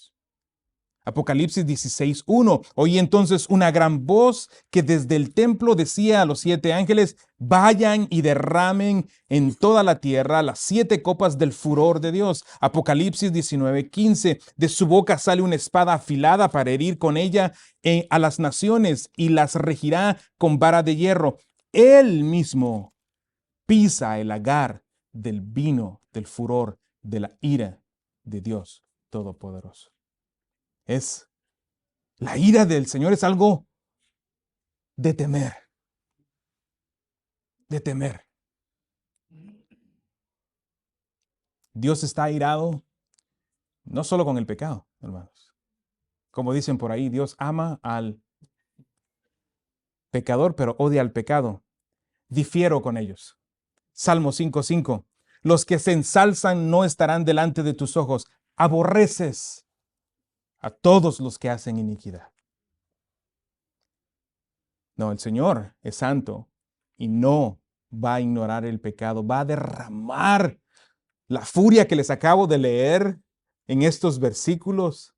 Apocalipsis 16:1. Oí entonces una gran voz que desde el templo decía a los 7 ángeles, vayan y derramen en toda la tierra las 7 copas del furor de Dios. Apocalipsis 19:15. De su boca sale una espada afilada para herir con ella a las naciones y las regirá con vara de hierro. Él mismo pisa el lagar del vino del furor de la ira de Dios Todopoderoso. La ira del Señor es algo de temer. De temer. Dios está airado no solo con el pecado, hermanos. Como dicen por ahí, Dios ama al pecador, pero odia al pecado. Difiero con ellos. Salmo 5:5. Los que se ensalzan no estarán delante de tus ojos. Aborreces a todos los que hacen iniquidad. No, el Señor es santo y no va a ignorar el pecado, va a derramar la furia que les acabo de leer en estos versículos,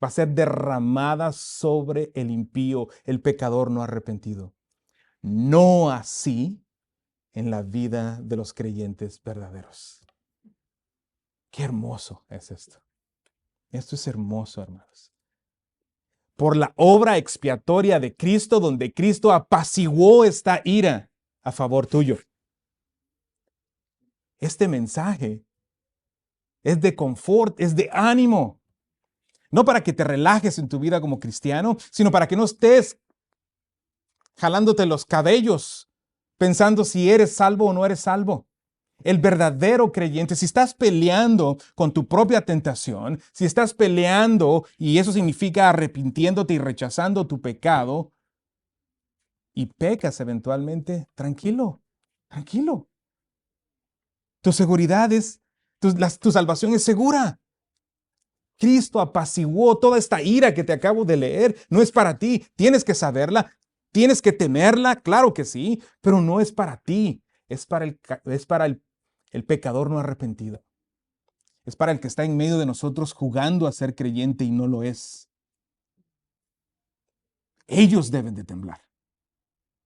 va a ser derramada sobre el impío, el pecador no arrepentido. No así en la vida de los creyentes verdaderos. Qué hermoso es esto. Esto es hermoso, hermanos. Por la obra expiatoria de Cristo, donde Cristo apaciguó esta ira a favor tuyo. Este mensaje es de confort, es de ánimo. No para que te relajes en tu vida como cristiano, sino para que no estés jalándote los cabellos pensando si eres salvo o no eres salvo. El verdadero creyente, si estás peleando con tu propia tentación, si estás peleando y eso significa arrepintiéndote y rechazando tu pecado y pecas eventualmente, tranquilo, tranquilo. Tu seguridad es, tu salvación es segura. Cristo apaciguó toda esta ira que te acabo de leer. No es para ti, tienes que saberla, tienes que temerla, claro que sí, pero no es para ti, es para el pecador no arrepentido. Es para el que está en medio de nosotros jugando a ser creyente y no lo es. Ellos deben de temblar,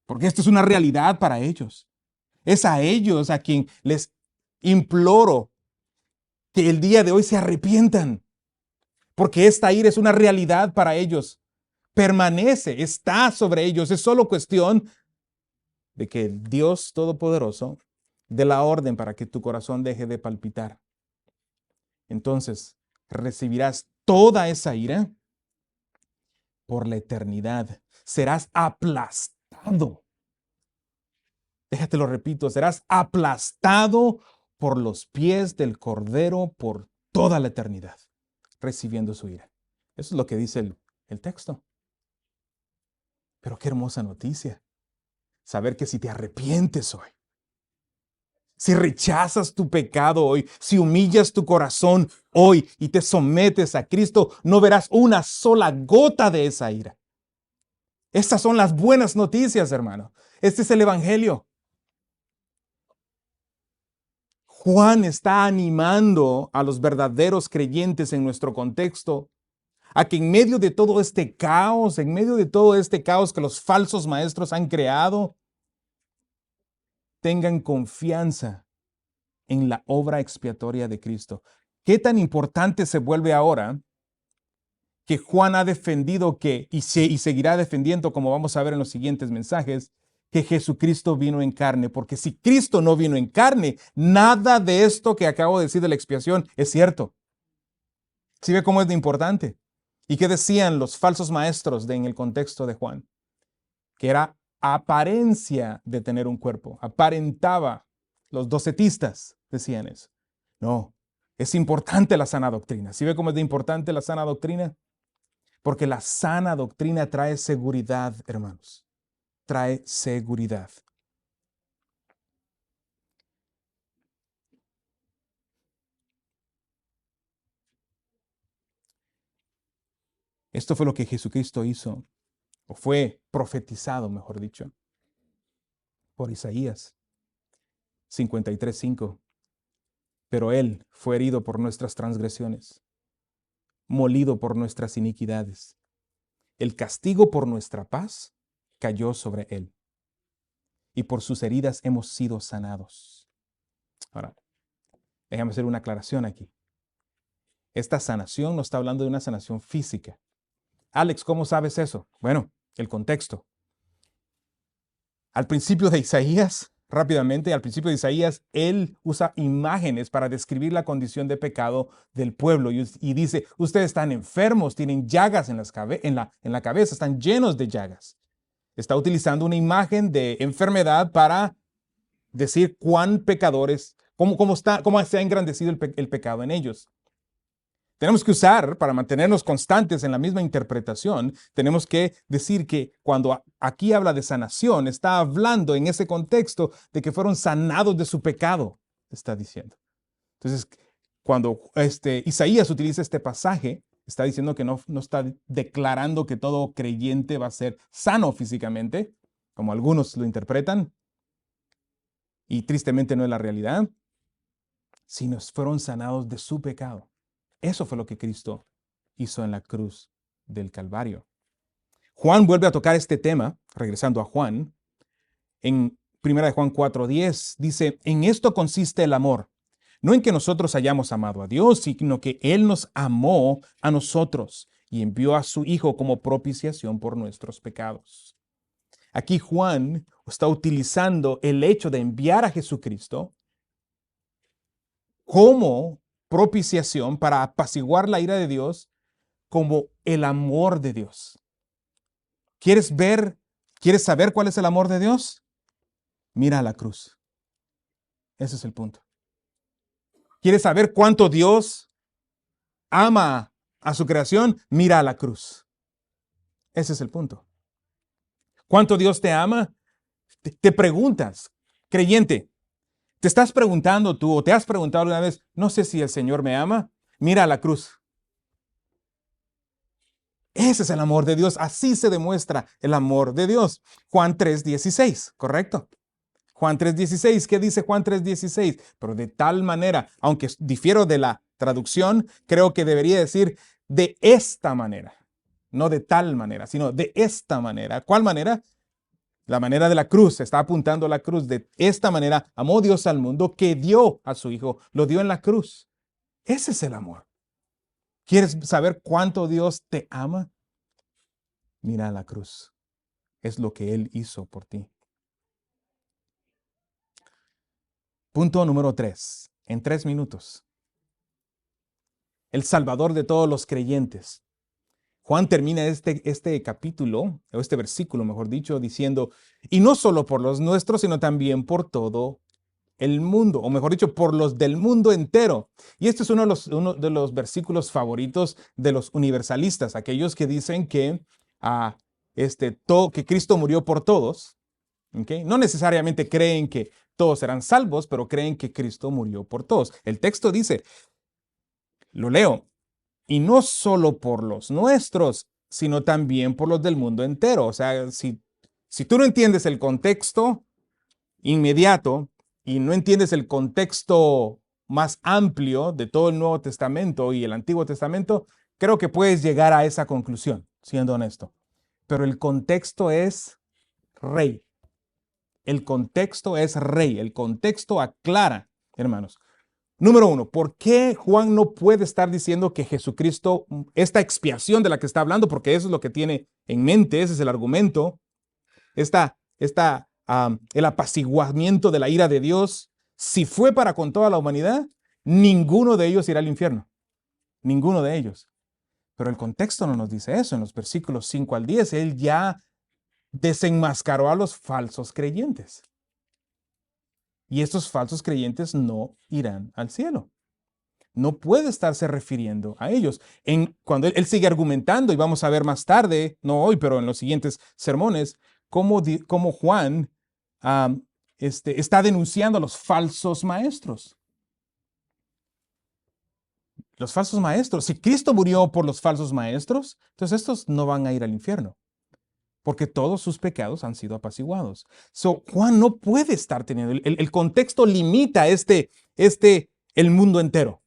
porque esto es una realidad para ellos. Es a ellos a quien les imploro que el día de hoy se arrepientan, porque esta ira es una realidad para ellos. Permanece, está sobre ellos. Es solo cuestión de que Dios Todopoderoso de la orden para que tu corazón deje de palpitar. Entonces recibirás toda esa ira por la eternidad. Serás aplastado. Déjate lo repito, serás aplastado por los pies del Cordero por toda la eternidad, recibiendo su ira. Eso es lo que dice el texto. Pero qué hermosa noticia. Saber que si te arrepientes hoy, si rechazas tu pecado hoy, si humillas tu corazón hoy y te sometes a Cristo, no verás una sola gota de esa ira. Estas son las buenas noticias, hermano. Este es el Evangelio. Juan está animando a los verdaderos creyentes en nuestro contexto a que en medio de todo este caos, en medio de todo este caos que los falsos maestros han creado, tengan confianza en la obra expiatoria de Cristo. ¿Qué tan importante se vuelve ahora que Juan ha defendido y seguirá defendiendo, como vamos a ver en los siguientes mensajes, que Jesucristo vino en carne? Porque si Cristo no vino en carne, nada de esto que acabo de decir de la expiación es cierto. ¿Sí ve cómo es de importante? ¿Y qué decían los falsos maestros en el contexto de Juan? Que era apariencia de tener un cuerpo, aparentaba. Los docetistas decían eso. No, es importante la sana doctrina. ¿Sí ve cómo es de importante la sana doctrina? Porque la sana doctrina trae seguridad, hermanos. Trae seguridad. Esto fue lo que Jesucristo hizo, o fue profetizado, mejor dicho, por Isaías 53:5. Pero Él fue herido por nuestras transgresiones, molido por nuestras iniquidades. El castigo por nuestra paz cayó sobre Él, y por sus heridas hemos sido sanados. Ahora, déjame hacer una aclaración aquí. Esta sanación no está hablando de una sanación física. Alex, ¿cómo sabes eso? Bueno, el contexto. Al principio de Isaías, rápidamente, al principio de Isaías, él usa imágenes para describir la condición de pecado del pueblo y dice, ustedes están enfermos, tienen llagas en la cabeza, están llenos de llagas. Está utilizando una imagen de enfermedad para decir cuán pecadores, cómo se ha engrandecido el pecado en ellos. Tenemos que usar, para mantenernos constantes en la misma interpretación, tenemos que decir que cuando aquí habla de sanación, está hablando en ese contexto de que fueron sanados de su pecado, está diciendo. Entonces, cuando Isaías utiliza este pasaje, está diciendo que no está declarando que todo creyente va a ser sano físicamente, como algunos lo interpretan, y tristemente no es la realidad, sino fueron sanados de su pecado. Eso fue lo que Cristo hizo en la cruz del Calvario. Juan vuelve a tocar este tema, regresando a Juan, en 1 Juan 4:10, dice, en esto consiste el amor, no en que nosotros hayamos amado a Dios, sino que Él nos amó a nosotros y envió a su Hijo como propiciación por nuestros pecados. Aquí Juan está utilizando el hecho de enviar a Jesucristo como propiciación para apaciguar la ira de Dios como el amor de Dios. ¿Quieres saber cuál es el amor de Dios? Mira a la cruz. Ese es el punto. ¿Quieres saber cuánto Dios ama a su creación? Mira a la cruz. Ese es el punto. ¿Cuánto Dios te ama? Te preguntas, creyente, ¿te estás preguntando tú o te has preguntado una vez, no sé si el Señor me ama? Mira a la cruz. Ese es el amor de Dios. Así se demuestra el amor de Dios. Juan 3:16, ¿correcto? Juan 3:16, ¿qué dice Juan 3:16? Pero de tal manera, aunque difiero de la traducción, creo que debería decir de esta manera. No de tal manera, sino de esta manera. ¿Cuál manera? La manera de la cruz. Está apuntando a la cruz. De esta manera amó Dios al mundo que dio a su Hijo. Lo dio en la cruz. Ese es el amor. ¿Quieres saber cuánto Dios te ama? Mira la cruz. Es lo que Él hizo por ti. Punto número 3, en 3 minutos. El Salvador de todos los creyentes. Juan termina este capítulo, o este versículo, mejor dicho, diciendo, y no solo por los nuestros, sino también por todo el mundo, o mejor dicho, por los del mundo entero. Y este es uno de los versículos favoritos de los universalistas, aquellos que dicen que, que Cristo murió por todos. ¿Okay? No necesariamente creen que todos serán salvos, pero creen que Cristo murió por todos. El texto dice, lo leo, y no solo por los nuestros, sino también por los del mundo entero. O sea, si tú no entiendes el contexto inmediato y no entiendes el contexto más amplio de todo el Nuevo Testamento y el Antiguo Testamento, creo que puedes llegar a esa conclusión, siendo honesto. Pero el contexto es rey. El contexto es rey. El contexto aclara, hermanos. Número 1, ¿por qué Juan no puede estar diciendo que Jesucristo, esta expiación de la que está hablando, porque eso es lo que tiene en mente, ese es el argumento, el apaciguamiento de la ira de Dios, si fue para con toda la humanidad, ninguno de ellos irá al infierno, ninguno de ellos. Pero el contexto no nos dice eso. En los versículos 5 al 10, él ya desenmascaró a los falsos creyentes. Y estos falsos creyentes no irán al cielo. No puede estarse refiriendo a ellos. Cuando él sigue argumentando, y vamos a ver más tarde, no hoy, pero en los siguientes sermones, cómo Juan está denunciando a los falsos maestros. Los falsos maestros. Si Cristo murió por los falsos maestros, entonces estos no van a ir al infierno, porque todos sus pecados han sido apaciguados. Juan no puede estar teniendo, el contexto limita el mundo entero.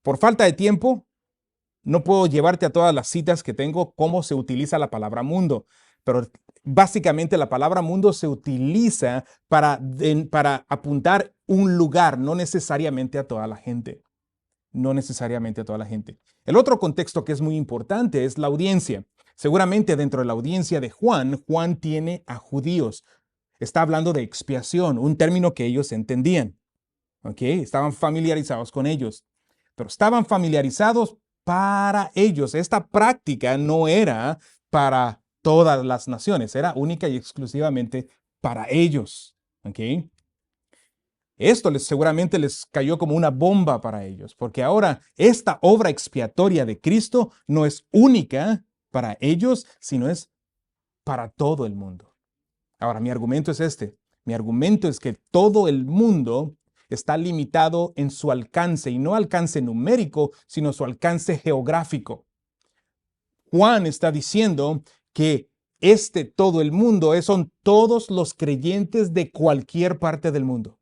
Por falta de tiempo, no puedo llevarte a todas las citas que tengo cómo se utiliza la palabra mundo, pero básicamente la palabra mundo se utiliza para apuntar un lugar, no necesariamente a toda la gente. No necesariamente a toda la gente. El otro contexto que es muy importante es la audiencia. Seguramente dentro de la audiencia de Juan, Juan tiene a judíos. Está hablando de expiación, un término que ellos entendían. ¿Ok? Estaban familiarizados con ellos, pero estaban familiarizados para ellos. Esta práctica no era para todas las naciones, era única y exclusivamente para ellos. ¿Ok? Esto seguramente les cayó como una bomba para ellos, porque ahora esta obra expiatoria de Cristo no es única para ellos, sino es para todo el mundo. Ahora, mi argumento es este. Mi argumento es que todo el mundo está limitado en su alcance, y no alcance numérico, sino su alcance geográfico. Juan está diciendo que todo el mundo son todos los creyentes de cualquier parte del mundo.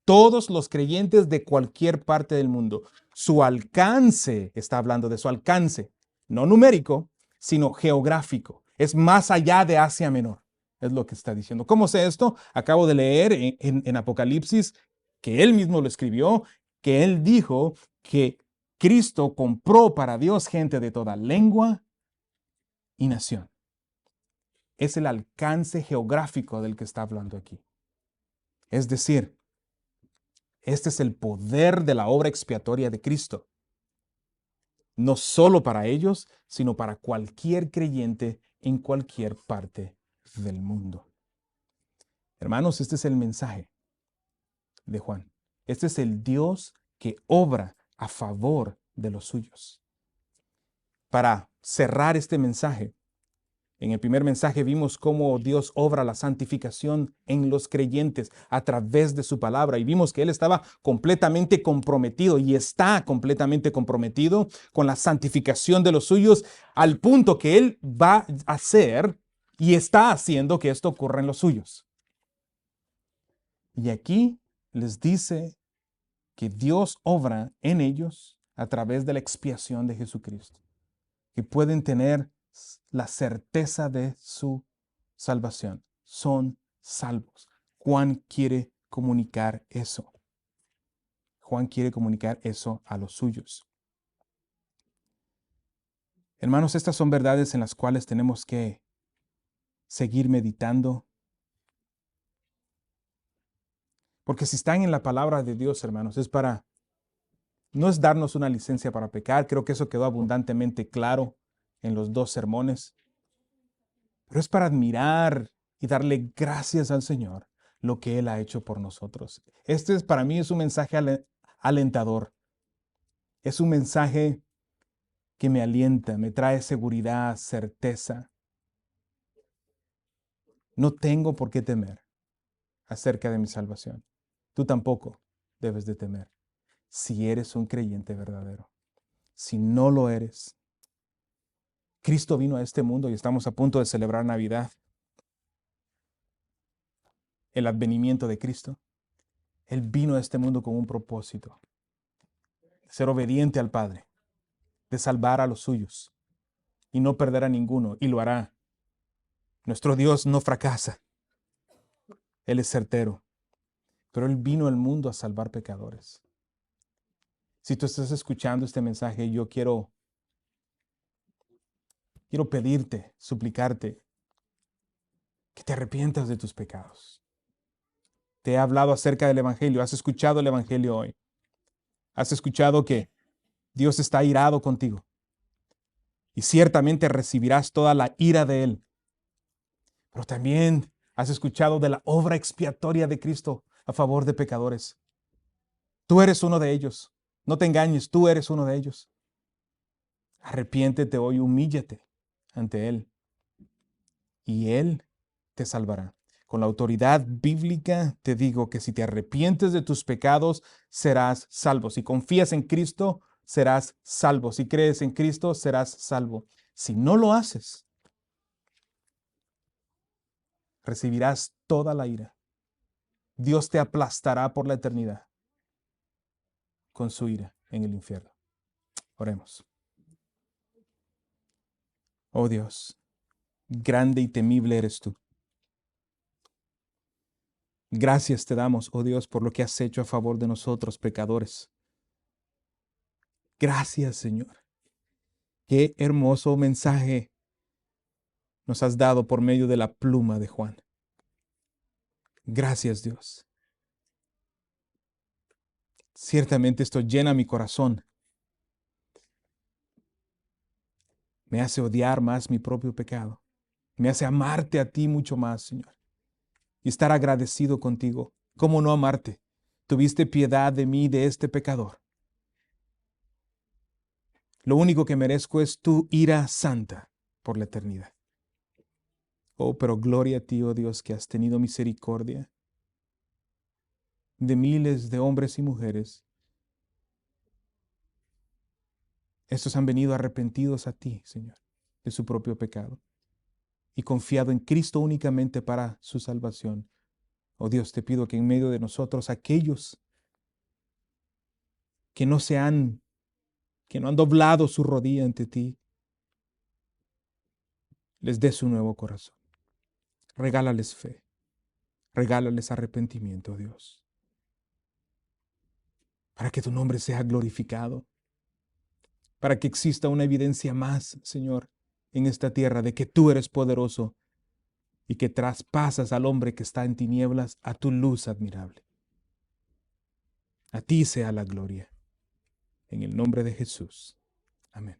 Todos los creyentes de cualquier parte del mundo. Su alcance, está hablando de su alcance, no numérico, sino geográfico. Es más allá de Asia Menor, es lo que está diciendo. ¿Cómo sé esto? Acabo de leer en Apocalipsis, que él mismo lo escribió, que él dijo que Cristo compró para Dios gente de toda lengua y nación. Es el alcance geográfico del que está hablando aquí. Es decir, este es el poder de la obra expiatoria de Cristo. No solo para ellos, sino para cualquier creyente en cualquier parte del mundo. Hermanos, este es el mensaje de Juan. Este es el Dios que obra a favor de los suyos. Para cerrar este mensaje, en el primer mensaje vimos cómo Dios obra la santificación en los creyentes a través de su palabra, y vimos que Él estaba completamente comprometido y está completamente comprometido con la santificación de los suyos, al punto que Él va a hacer y está haciendo que esto ocurra en los suyos. Y aquí les dice que Dios obra en ellos a través de la expiación de Jesucristo, que pueden tener la certeza de su salvación. Son salvos. Juan quiere comunicar eso. Juan quiere comunicar eso a los suyos. Hermanos, estas son verdades en las cuales tenemos que seguir meditando. Porque si están en la palabra de Dios, hermanos, no es darnos una licencia para pecar. Creo que eso quedó abundantemente claro en los 2 sermones. Pero es para admirar y darle gracias al Señor lo que Él ha hecho por nosotros. Para mí es un mensaje alentador. Es un mensaje que me alienta, me trae seguridad, certeza. No tengo por qué temer acerca de mi salvación. Tú tampoco debes de temer si eres un creyente verdadero. Si no lo eres, Cristo vino a este mundo y estamos a punto de celebrar Navidad, el advenimiento de Cristo. Él vino a este mundo con un propósito, de ser obediente al Padre, de salvar a los suyos y no perder a ninguno, y lo hará. Nuestro Dios no fracasa. Él es certero, pero Él vino al mundo a salvar pecadores. Si tú estás escuchando este mensaje, yo quiero pedirte, suplicarte, que te arrepientas de tus pecados. Te he hablado acerca del Evangelio, has escuchado el Evangelio hoy. Has escuchado que Dios está airado contigo y ciertamente recibirás toda la ira de Él. Pero también has escuchado de la obra expiatoria de Cristo a favor de pecadores. Tú eres uno de ellos. No te engañes, tú eres uno de ellos. Arrepiéntete hoy, humíllate ante Él y Él te salvará. Con la autoridad bíblica te digo que si te arrepientes de tus pecados, serás salvo. Si confías en Cristo, serás salvo. Si crees en Cristo, serás salvo. Si no lo haces, recibirás toda la ira. Dios te aplastará por la eternidad con su ira en el infierno. Oremos. Oh Dios, grande y temible eres tú. Gracias te damos, oh Dios, por lo que has hecho a favor de nosotros, pecadores. Gracias, Señor. Qué hermoso mensaje nos has dado por medio de la pluma de Juan. Gracias, Dios. Ciertamente esto llena mi corazón. Me hace odiar más mi propio pecado. Me hace amarte a ti mucho más, Señor. Y estar agradecido contigo. ¿Cómo no amarte? Tuviste piedad de mí, de este pecador. Lo único que merezco es tu ira santa por la eternidad. Oh, pero gloria a ti, oh Dios, que has tenido misericordia de miles de hombres y mujeres. Estos han venido arrepentidos a ti, Señor, de su propio pecado y confiado en Cristo únicamente para su salvación. Oh Dios, te pido que en medio de nosotros aquellos que no han doblado su rodilla ante ti, les des un nuevo corazón. Regálales fe, regálales arrepentimiento, Dios, para que tu nombre sea glorificado, para que exista una evidencia más, Señor, en esta tierra de que tú eres poderoso y que traspasas al hombre que está en tinieblas a tu luz admirable. A ti sea la gloria. En el nombre de Jesús. Amén.